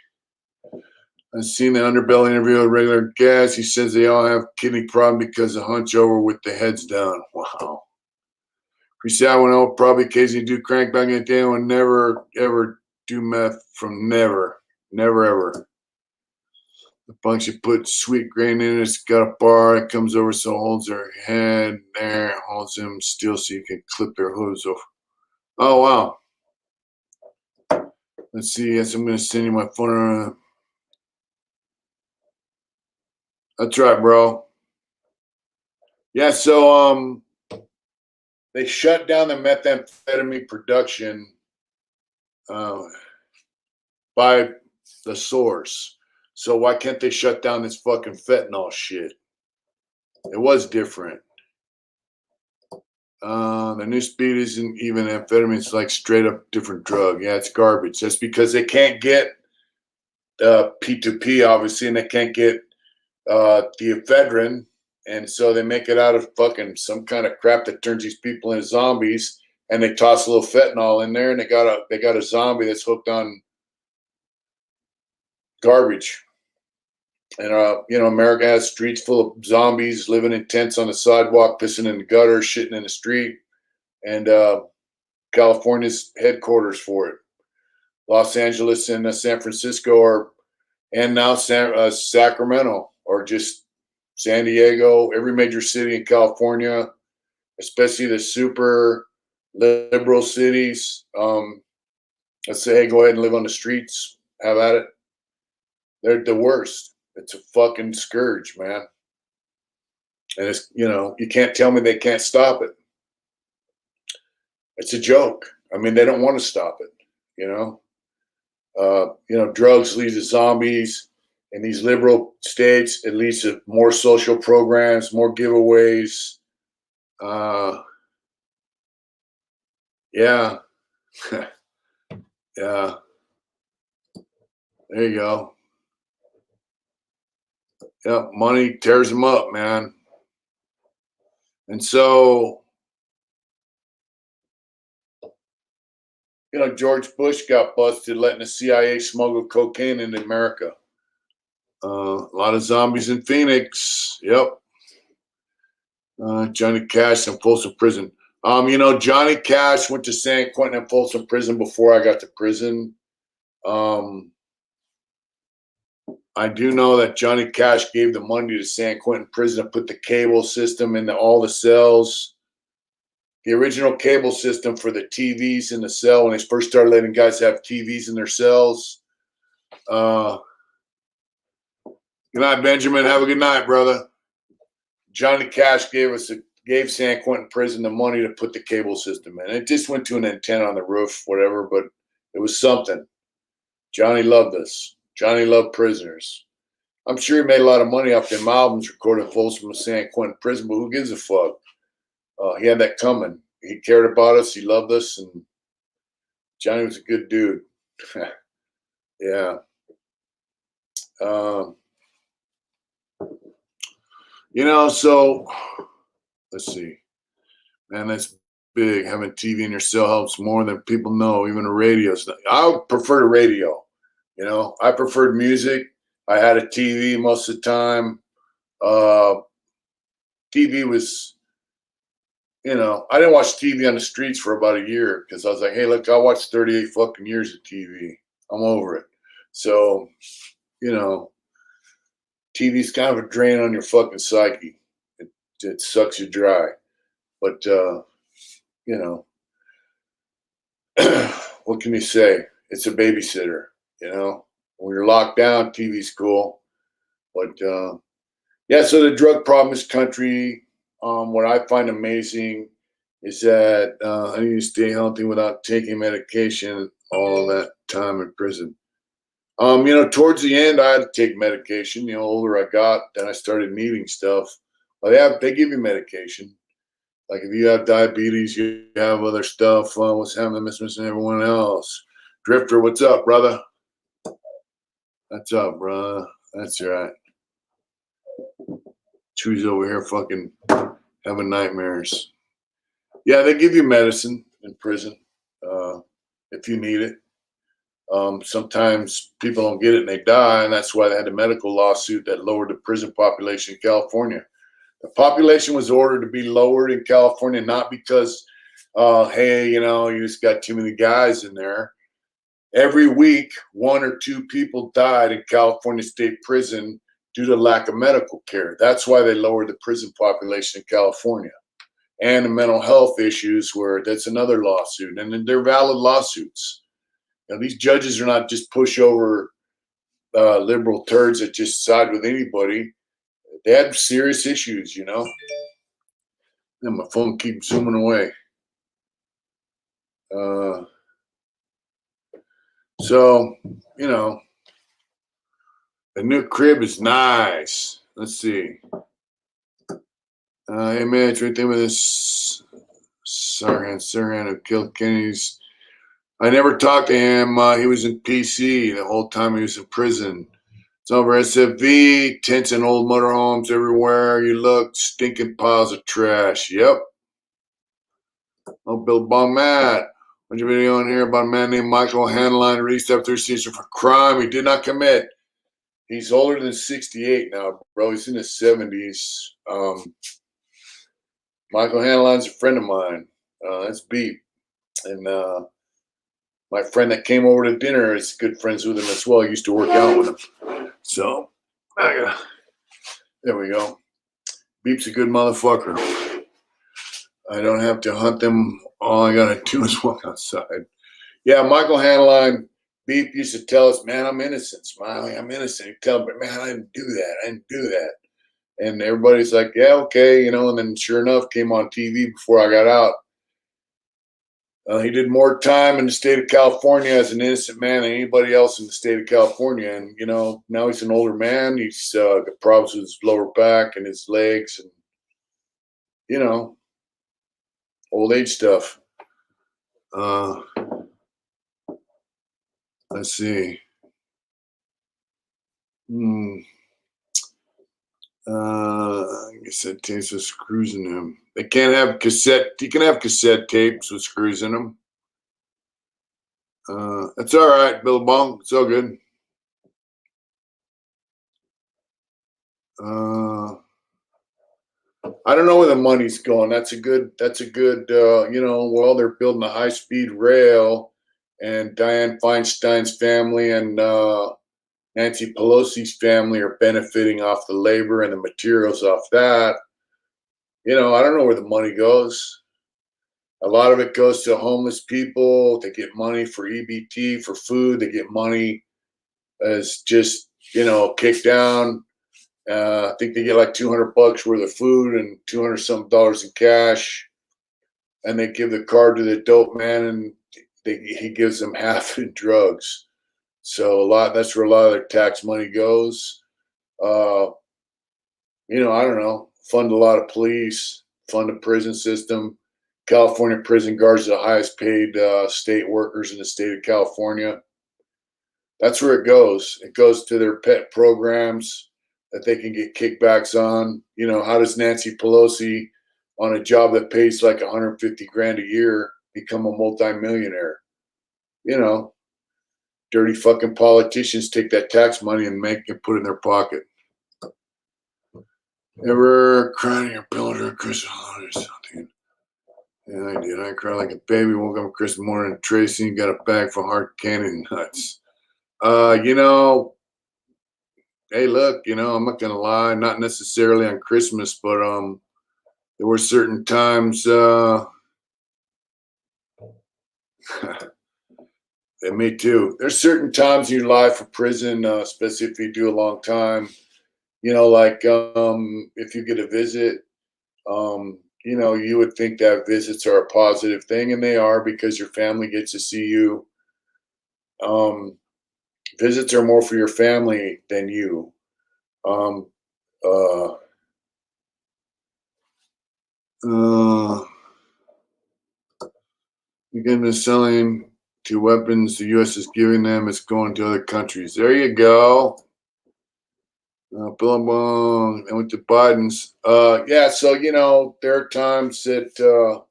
I've seen the underbelly interview with regular guys. He says they all have kidney problem because of hunch over with the heads down. Wow. Pre-sad one, I'll probably occasionally do crank back in the day and never ever do meth from never ever. The bunch of put sweet grain in it. It's got a bar. It comes over so it holds their head there, holds them still so you can clip their hooves off. Oh wow. Let's see. Yes, I'm gonna send you my phone. That's right, bro. Yeah, so they shut down the methamphetamine production by the source. So why can't they shut down this fucking fentanyl shit? It was different. The new speed isn't even amphetamine. It's like straight up different drug. Yeah, it's garbage. That's because they can't get P2P, obviously, and they can't get the ephedrine. And so they make it out of fucking some kind of crap that turns these people into zombies. And they toss a little fentanyl in there, and they got a zombie that's hooked on garbage. And you know, America has streets full of zombies living in tents on the sidewalk, pissing in the gutter, shitting in the street. And California's headquarters for it. Los Angeles and San Francisco and now Sacramento, or just San Diego, every major city in California, especially the super liberal cities. Let's say, hey, go ahead and live on the streets. Have at it. They're the worst. It's a fucking scourge, man. And it's, you know, you can't tell me they can't stop it. It's a joke. I mean, they don't want to stop it, you know. Drugs lead to zombies. In these liberal states, it leads to more social programs, more giveaways. Yeah. Yeah. There you go. Yeah, money tears them up, man. And so, George Bush got busted letting the CIA smuggle cocaine into America. A lot of zombies in Phoenix. Yep. Johnny Cash in Folsom Prison. You know, Johnny Cash went to San Quentin and Folsom Prison before I got to prison. I do know that Johnny Cash gave the money to San Quentin Prison to put the cable system into all the cells. The original cable system for the TVs in the cell when they first started letting guys have TVs in their cells. Good night, Benjamin. Have a good night, brother. Johnny Cash gave San Quentin Prison the money to put the cable system in. It just went to an antenna on the roof, whatever, but it was something. Johnny loved us. Johnny loved prisoners. I'm sure he made a lot of money off them albums recorded Folsom and San Quentin Prison, but who gives a fuck? He had that coming. He cared about us. He loved us, and Johnny was a good dude. Yeah. You know, so let's see. Man, that's big. Having TV in your cell helps more than people know, even the radio. I prefer the radio. You know, I preferred music. I had a TV most of the time. TV was, you know, I didn't watch TV on the streets for about a year because I was like, hey, look, I watched 38 fucking years of TV. I'm over it. So, you know, TV's kind of a drain on your fucking psyche. It sucks you dry. But, you know, what can you say? It's a babysitter, you know. When you're locked down, TV's cool. But, yeah, so the drug problem in this country, what I find amazing is that I need to stay healthy without taking medication all that time in prison. You know, towards the end, I had to take medication. You know, older I got, then I started needing stuff. But they give you medication. Like if you have diabetes, you have other stuff. What's happening, missing everyone else? Drifter, what's up, brother? What's up, brother? That's right. Chew's over here fucking having nightmares. Yeah, they give you medicine in prison if you need it. Sometimes people don't get it and they die, and that's why they had a medical lawsuit that lowered the prison population in California. The population was ordered to be lowered in California, not because, hey, you know, you just got too many guys in there. Every week, 1 or 2 people died in California State Prison due to lack of medical care. That's why they lowered the prison population in California. And the mental health issues, where that's another lawsuit, and they're valid lawsuits. You know, these judges are not just pushover liberal turds that just side with anybody. They had serious issues, you know. And my phone keeps zooming away. So, you know, the new crib is nice. Let's see. Hey, man, it's right there with this Sirhan who killed Kennedy's. I never talked to him. He was in PC the whole time he was in prison. It's over SFV, tents and old motorhomes everywhere. You look, stinking piles of trash. Yep. Oh, Bill Bong Matt. What's your video on here about a man named Michael Hanline released after a season for crime he did not commit? He's older than 68 now, bro. He's in his 70s. Michael Hanline's a friend of mine. That's Beep. And my friend that came over to dinner is good friends with him as well. I used to work out with him. So, there we go. Beep's a good motherfucker. I don't have to hunt them. All I got to do is walk outside. Yeah, Michael Hanline, Beep used to tell us, man, I'm innocent, Smiley. I'm innocent. He'd tell me, man, I didn't do that. I didn't do that. And everybody's like, yeah, okay, you know, and then sure enough, came on TV before I got out. He did more time in the state of California as an innocent man than anybody else in the state of California. And, you know, now he's an older man. He's got problems with his lower back and his legs and, you know, old age stuff. Let's see. I guess that tapes with screws in them. They can't have cassette. You can have cassette tapes with screws in them. That's all right, Billabong. It's all good. I don't know where the money's going. That's a good, well, they're building a high-speed rail, and Dianne Feinstein's family and Nancy Pelosi's family are benefiting off the labor and the materials off that. I don't know where the money goes. A lot of it goes to homeless people. They get money for EBT, for food. They get money as just, kicked down. I think they get like $200 worth of food and 200 something dollars in cash. And they give the card to the dope man, and he gives them half in drugs. So that's where a lot of their tax money goes. Uh, I don't know, fund a lot of police, fund a prison system. California prison guards are the highest paid state workers in the state of California. That's where it goes. It goes to their pet programs that they can get kickbacks on. How does Nancy Pelosi, on a job that pays like 150 grand a year, become a multimillionaire? Dirty fucking politicians take that tax money and make it put in their pocket. Ever crying in your pillow during Christmas holiday or something? Yeah, I did. I cried like a baby. Woke up Christmas morning and Tracy got a bag for hard candy and nuts. Hey, look, I'm not gonna lie, not necessarily on Christmas, but there were certain times and me too. There's certain times in your life for prison, especially if you do a long time, like if you get a visit, you would think that visits are a positive thing, and they are because your family gets to see you. Um, Visits are more for your family than you. Um, uh, uh, Begin to selling to weapons the U.S. is giving them. It's going to other countries. There you go. And with the Bidens, yeah. So there are times that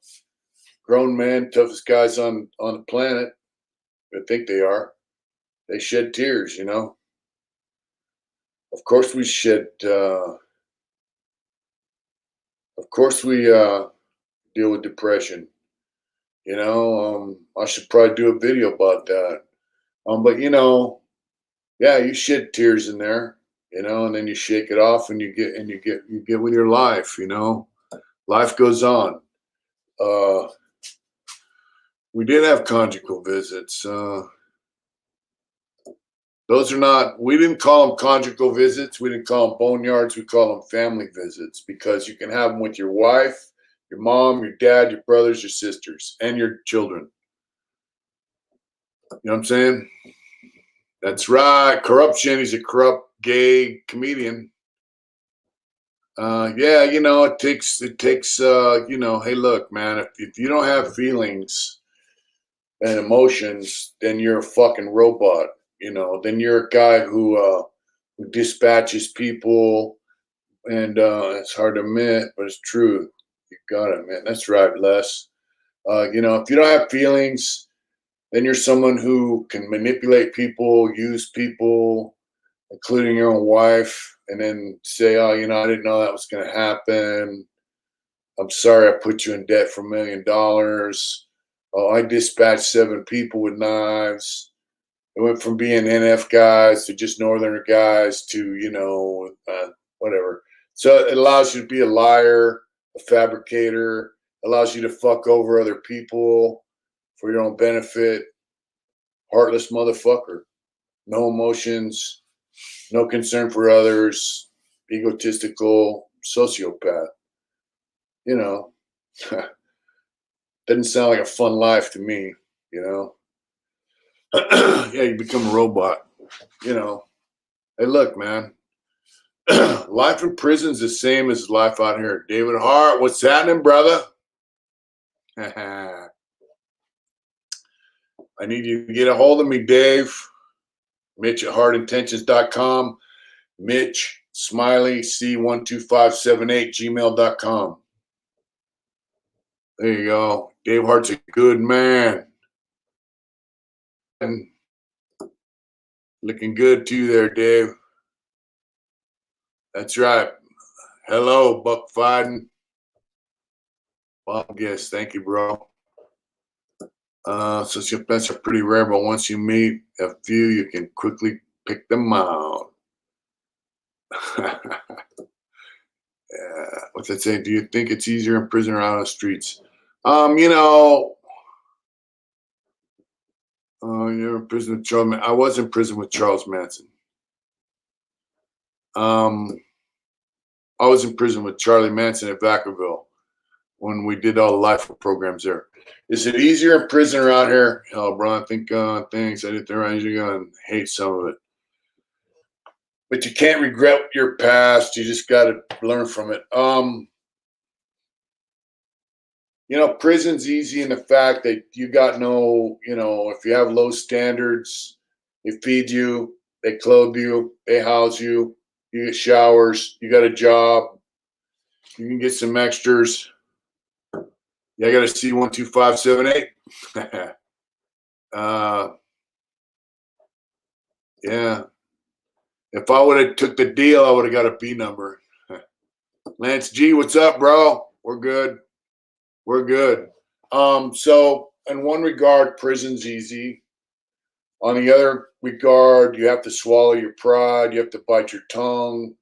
grown men, toughest guys on the planet, I think they are. They shed tears. Of course we shed. Of course we deal with depression. I should probably do a video about that. But yeah, you shed tears in there, and then you shake it off, and you get with your life. Life goes on. Uh, we did have conjugal visits. Those are not. We didn't call them conjugal visits. We didn't call them boneyards. We call them family visits because you can have them with your wife, your mom, your dad, your brothers, your sisters, and your children. You know what I'm saying? That's right. Corruption. He's a corrupt gay comedian. Yeah, it takes hey, look, man, if you don't have feelings and emotions, then you're a fucking robot. Then you're a guy who dispatches people, and it's hard to admit, but it's true. You gotta admit. That's right, Les. If you don't have feelings, then you're someone who can manipulate people, use people, including your own wife, and then say, "Oh, I didn't know that was going to happen. I'm sorry I put you in debt for $1 million. Oh, I dispatched 7 people with knives. It went from being NF guys to just Northerner guys to, whatever." So it allows you to be a liar, a fabricator, allows you to fuck over other people for your own benefit. Heartless motherfucker. No emotions, no concern for others, egotistical sociopath. You know, doesn't sound like a fun life to me, you know. Yeah, you become a robot, you know. Hey, look, man, life in prison's the same as life out here. David Hart, what's happening, brother? I need you to get a hold of me, Dave. Mitch at heartintentions.com. Mitch Smiley C12578 gmail.com. There you go. Dave Hart's a good man. And looking good too there, Dave. That's right. Hello, Buck Fiden. Bob Guess, thank you, bro. Sociopaths are pretty rare, but once you meet a few, you can quickly pick them out. What's that say? Do you think it's easier in prison or out on the streets? You know, you're in prison with Charles. I was in prison with Charles Manson. I was in prison with Charlie Manson at Vacaville when we did all the life programs there. Is it easier in prison or out here? Hell, bro, I think things I did there, you're gonna hate some of it. But you can't regret your past. You just got to learn from it. You know, prison's easy in the fact that you got no, you know, if you have low standards, they feed you, they clothe you, they house you, you get showers, you got a job, you can get some extras. Yeah, I got to see 12578. Yeah. If I would have took the deal, I would have got a B number. Lance G, what's up, bro? We're good. We're good. So in one regard, prison's easy. On the other regard, you have to swallow your pride. You have to bite your tongue.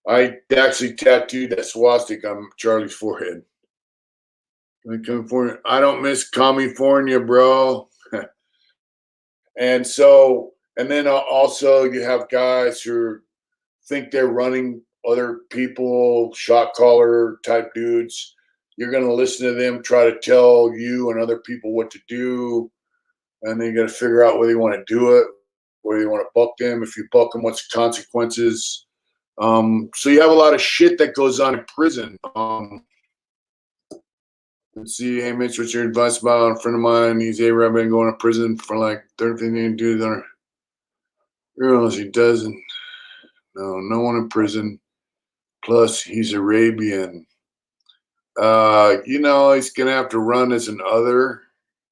I actually tattooed that swastika on Charlie's forehead. California. I don't miss California, bro. And so, and then also you have guys who think they're running other people, shot caller type dudes. You're going to listen to them try to tell you and other people what to do. And then you got to figure out whether you want to do it, whether you want to buck them. If you buck them, what's the consequences? So you have a lot of shit that goes on in prison. Let's see. Hey, Mitch, what's your advice about a friend of mine? He's A-Rab, been going to prison for like 13 dudes on girls. He doesn't. No one in prison. Plus, he's Arabian. You know, he's gonna have to run as an other,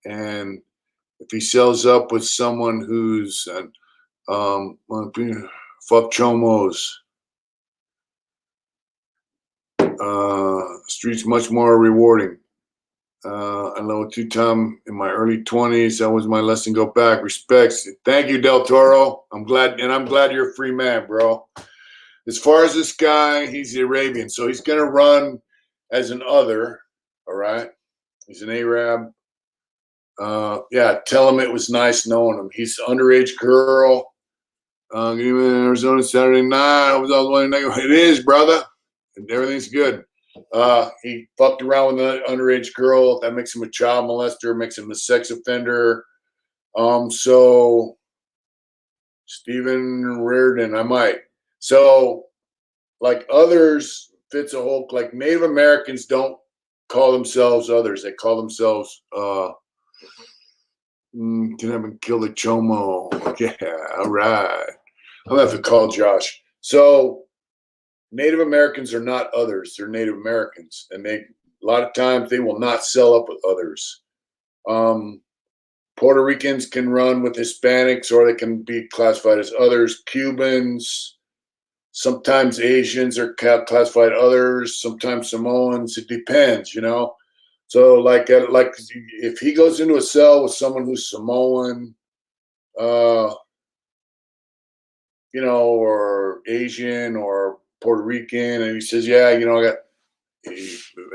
and if he sells up with someone who's fuck chomos, street's much more rewarding. I know 2 time in my early 20s. That was my lesson. Go back. Respects. Thank you, Del Toro. I'm glad you're a free man, bro. As far as this guy, he's the Arabian, so he's gonna run as an other. All right, he's an Arab. Yeah, tell him it was nice knowing him. He's an underage girl. In Arizona Saturday night. I was all the way. It is, brother, and everything's good. He fucked around with an underage girl. That makes him a child molester. Makes him a sex offender. So Stephen Reardon, I might. So like others fits a whole. Like Native Americans don't call themselves others. They call themselves can have him kill the chomo. Yeah, all right. I'll have to call Josh. So Native Americans are not others. They're Native Americans. And they a lot of times they will not sell up with others. Puerto Ricans can run with Hispanics or they can be classified as others. Cubans, sometimes Asians are classified others, sometimes Samoans. It depends, you know. So like if he goes into a cell with someone who's Samoan, you know, or Asian or Puerto Rican, and he says, "Yeah, you know, I got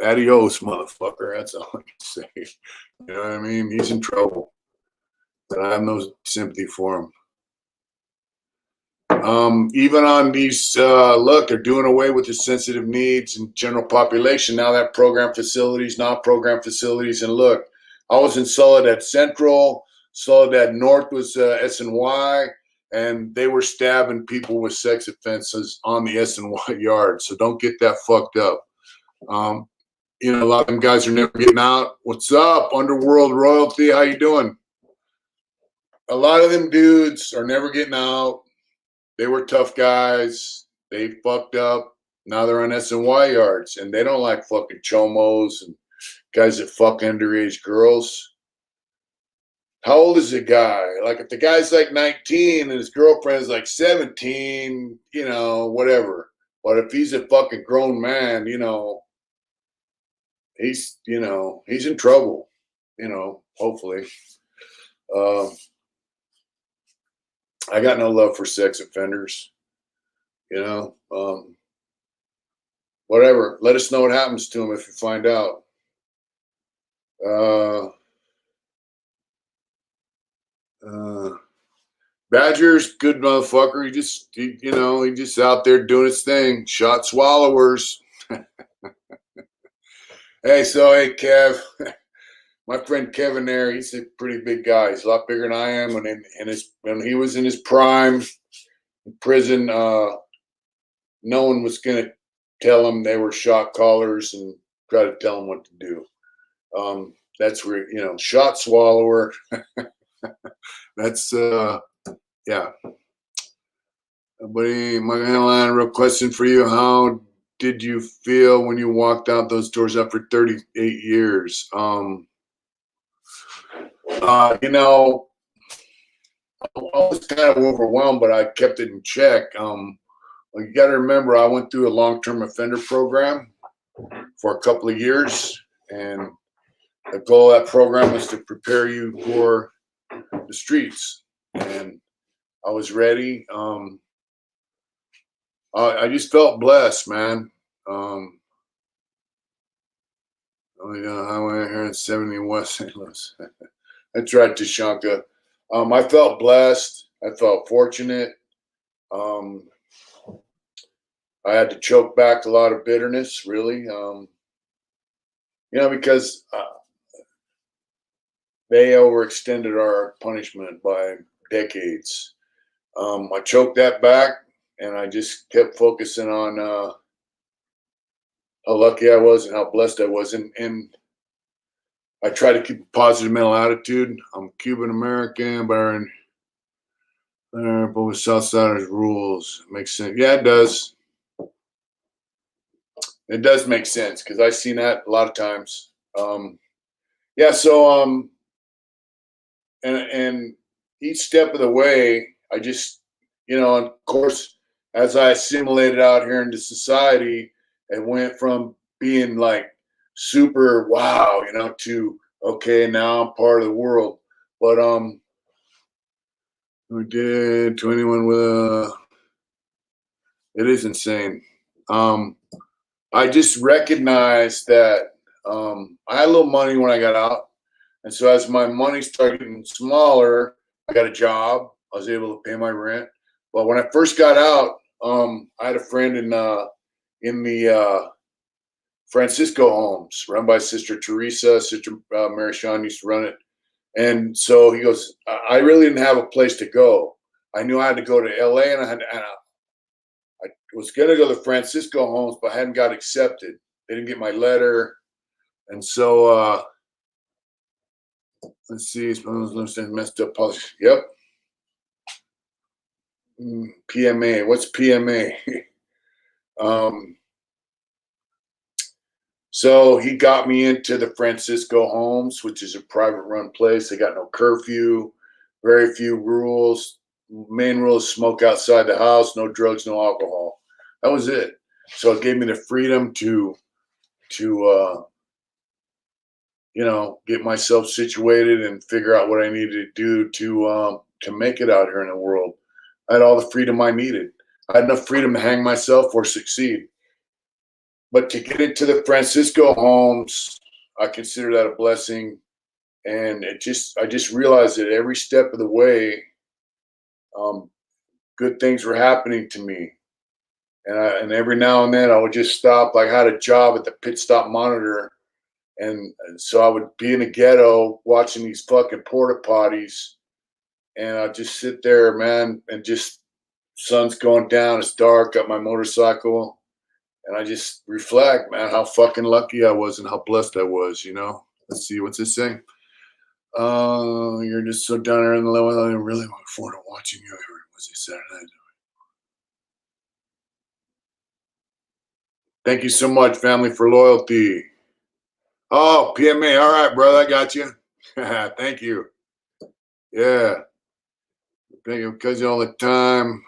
adios, motherfucker." That's all I can say. You know what I mean? He's in trouble, but I have no sympathy for him. Even on these, look, they're doing away with the sensitive needs and general population. Now that program facilities, non-program facilities, and look, I was in Soledad Central, Soledad North was S&Y, and they were stabbing people with sex offenses on the S&Y yard. So don't get that fucked up. You know, a lot of them guys are never getting out. What's up, Underworld Royalty? How you doing? A lot of them dudes are never getting out. They were tough guys. They fucked up. Now they're on S&Y yards, and they don't like fucking chomos and guys that fuck underage girls. how old is the guy? Like if the guy's like 19 and his girlfriend's like 17, you know, whatever. But if he's a fucking grown man, you know, he's in trouble, you know, hopefully. Um, I got no love for sex offenders, you know. Whatever. Let us know what happens to them if you find out. Uh, uh, Badger's good motherfucker. He just out there doing his thing. Shot swallowers. Hey, Kev, my friend Kevin there, he's a pretty big guy. He's a lot bigger than I am. And when he was in his prime in prison, no one was going to tell him they were shot callers and try to tell him what to do. That's where, shot swallower. That's, yeah. Buddy, my line, real question for you. How did you feel when you walked out those doors after 38 years? I was kind of overwhelmed, but I kept it in check. You got to remember, I went through a long-term offender program for a couple of years, and the goal of that program was to prepare you for the streets. And I was ready. I just felt blessed, man. Highway here in 70 West St. Louis. That's right, Tashanka. I felt blessed. I felt fortunate. I had to choke back a lot of bitterness, really. Because they overextended our punishment by decades. I choked that back, and I just kept focusing on how lucky I was and how blessed I was. And I try to keep a positive mental attitude. I'm Cuban American, but with Southsiders rules. It makes sense. Yeah, it does. It does make sense because I've seen that a lot of times. Yeah, so and each step of the way, I just, of course, as I assimilated out here into society, it went from being like super wow, to okay, now I'm part of the world. But we did 21 with it is insane. I just recognized that I had a little money when I got out. And so as my money started getting smaller, I got a job. I was able to pay my rent. But when I first got out, I had a friend in the Francisco homes run by Sister Teresa. Sister Mary Sean used to run it. And so he goes, I really didn't have a place to go. I knew I had to go to LA, and I was going to go to the Francisco homes, but I hadn't got accepted. They didn't get my letter. And so, let's see, messed up policy. Yep. PMA. What's PMA? So he got me into the Francisco homes, which is a private run place. They got no curfew, very few rules. Main rule is smoke outside the house, no drugs, no alcohol. That was it. So it gave me the freedom to get myself situated and figure out what I needed to do to make it out here in the world. I had all the freedom I needed. I had enough freedom to hang myself or succeed. But to get into the Francisco homes, I consider that a blessing. And I just realized that every step of the way, good things were happening to me. And every now and then I would just stop. Like I had a job at the pit stop monitor. And so I would be in the ghetto watching these fucking porta potties. And I'd just sit there, man, and just sun's going down. It's dark, got my motorcycle. And I just reflect, man, how fucking lucky I was and how blessed I was, Let's see, what's this saying? You're just so down there in the level. I really look forward to watching you every Wednesday, Saturday night. Thank you so much, family, for loyalty. Oh, PMA. All right, brother. I got you. Thank you. Yeah. Because you all the time,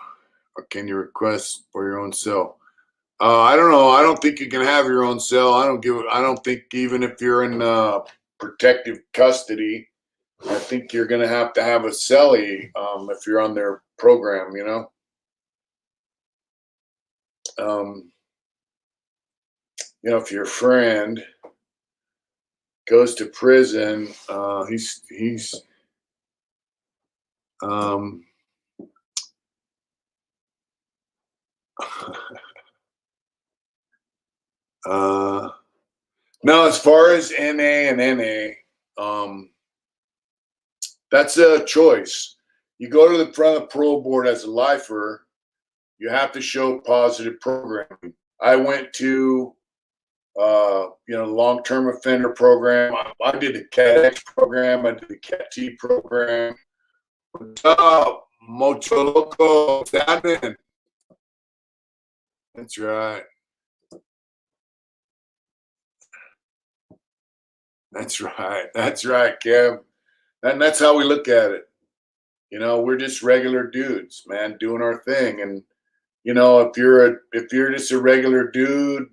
or can you request for your own cell? I don't know. I don't think you can have your own cell. I don't think even if you're in protective custody, I think you're going to have a cellie if you're on their program. Um, if your friend goes to prison, he's um, uh, now as far as NA and NA, that's a choice. You go to the front of the parole board as a lifer, you have to show positive programming. I went to long-term offender program. I did the Cat X program. I did the Cat T program. What's up, Mocho Loco? What's happening? That's right. That's right. That's right, Kev. And that's how we look at it. We're just regular dudes, man, doing our thing. And if you're just a regular dude,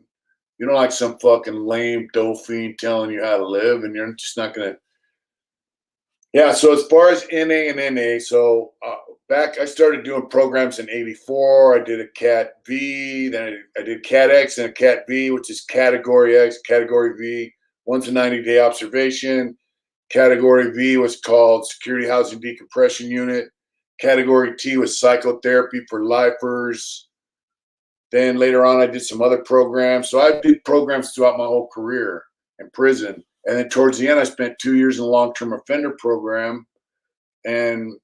you don't like some fucking lame dope fiend telling you how to live, and you're just not gonna. Yeah. So as far as NA and NA, so back I started doing programs in '84. I did a Cat V, then I did Cat X and a Cat V, which is Category X, Category V. One's a 90-day observation. Category V was called Security Housing Decompression Unit. Category T was psychotherapy for lifers. Then later on, I did some other programs. So I did programs throughout my whole career in prison. And then towards the end, I spent 2 years in the long-term offender program and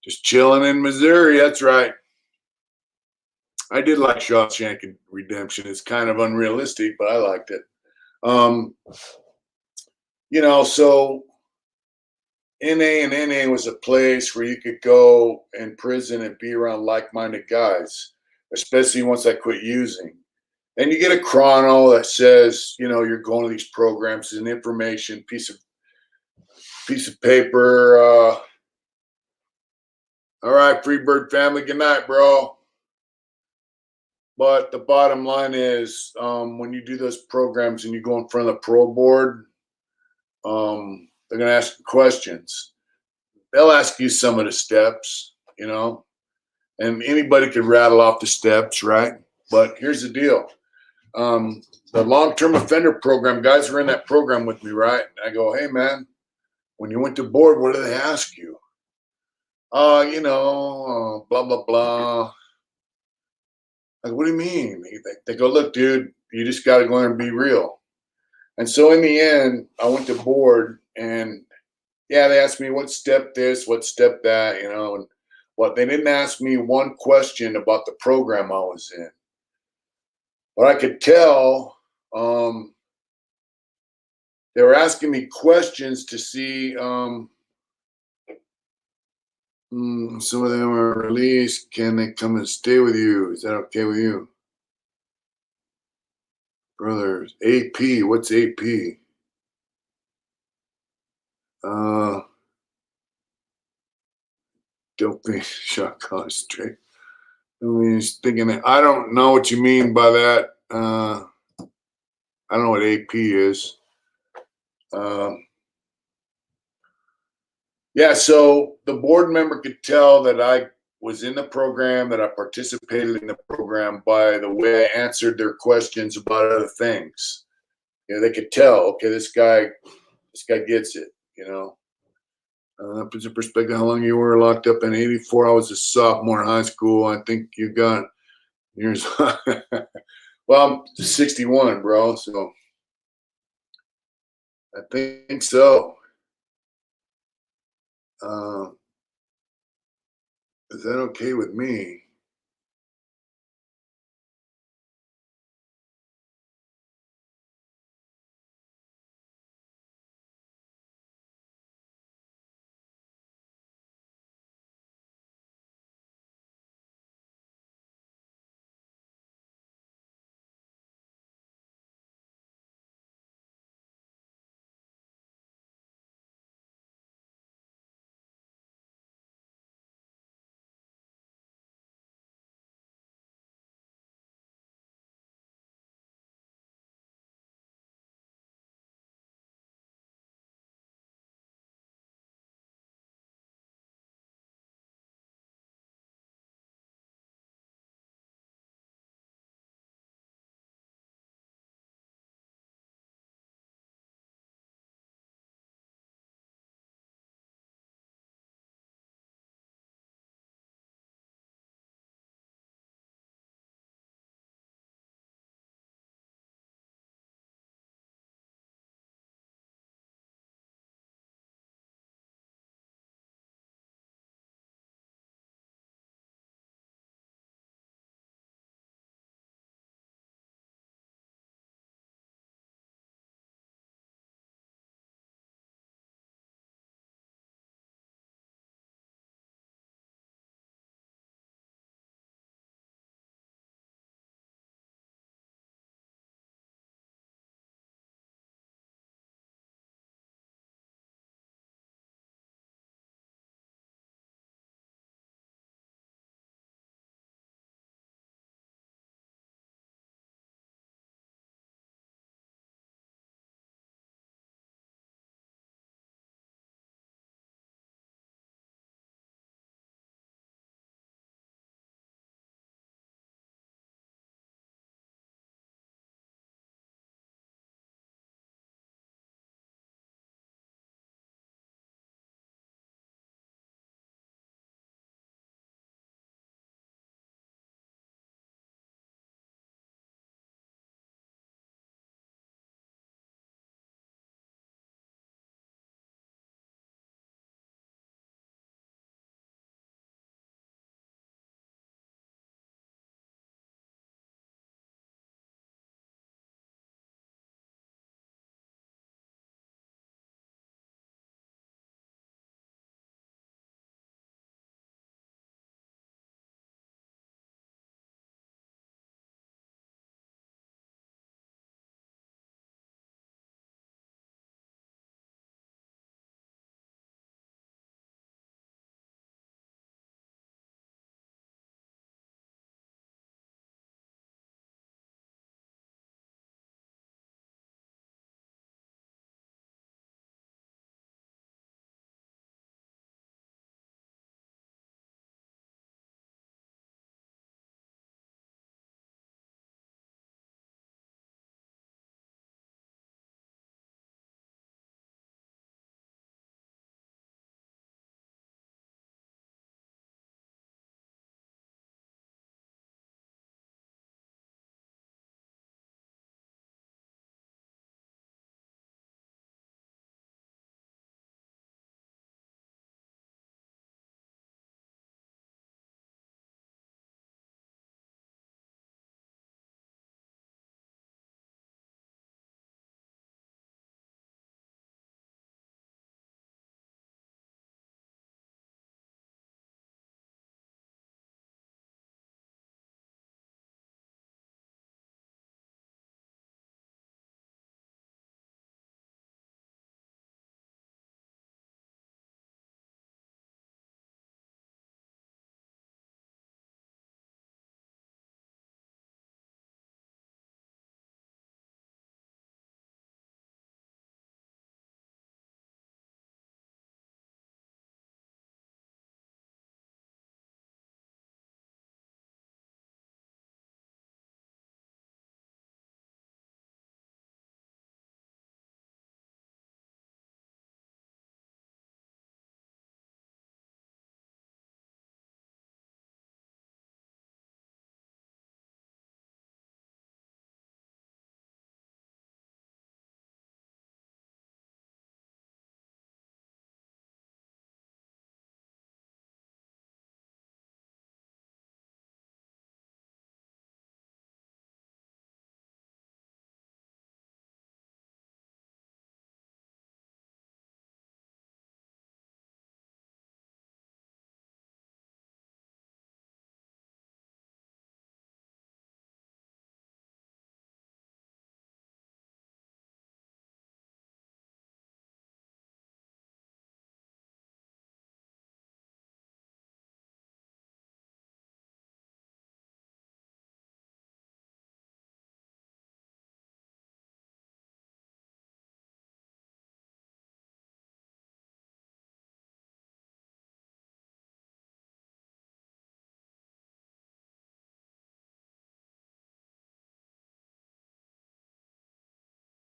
just chilling in Missouri. That's right. I did like Shawshank Redemption. It's kind of unrealistic, but I liked it. So NA and NA was a place where you could go in prison and be around like-minded guys, especially once I quit using. And you get a chrono that says, you're going to these programs, an information piece of paper. All right, Freebird family, good night, bro. But the bottom line is, when you do those programs and you go in front of the parole board, they're going to ask you questions. They'll ask you some of the steps, and anybody could rattle off the steps, right? But here's the deal. The long-term offender program, guys were in that program with me, right? I go, hey, man, when you went to board, what do they ask you? Blah, blah, blah. Like, what do you mean? They go, look, dude, you just got to go in and be real. And so in the end, I went to board and, yeah, they asked me what step this, what step that, and what they didn't ask me one question about the program I was in. But I could tell they were asking me questions to see some of them are released. Can they come and stay with you? Is that okay with you? Brothers, AP, what's AP? Don't be shotgun straight. I mean, he's thinking, I don't know what you mean by that. I don't know what AP is. Yeah, so the board member could tell that I was in the program, that I participated in the program by the way I answered their questions about other things. They could tell, okay, this guy gets it, puts in perspective how long you were locked up in '84. I was a sophomore in high school. I think you got years. Well, I'm 61, bro. So I think so. Is that okay with me?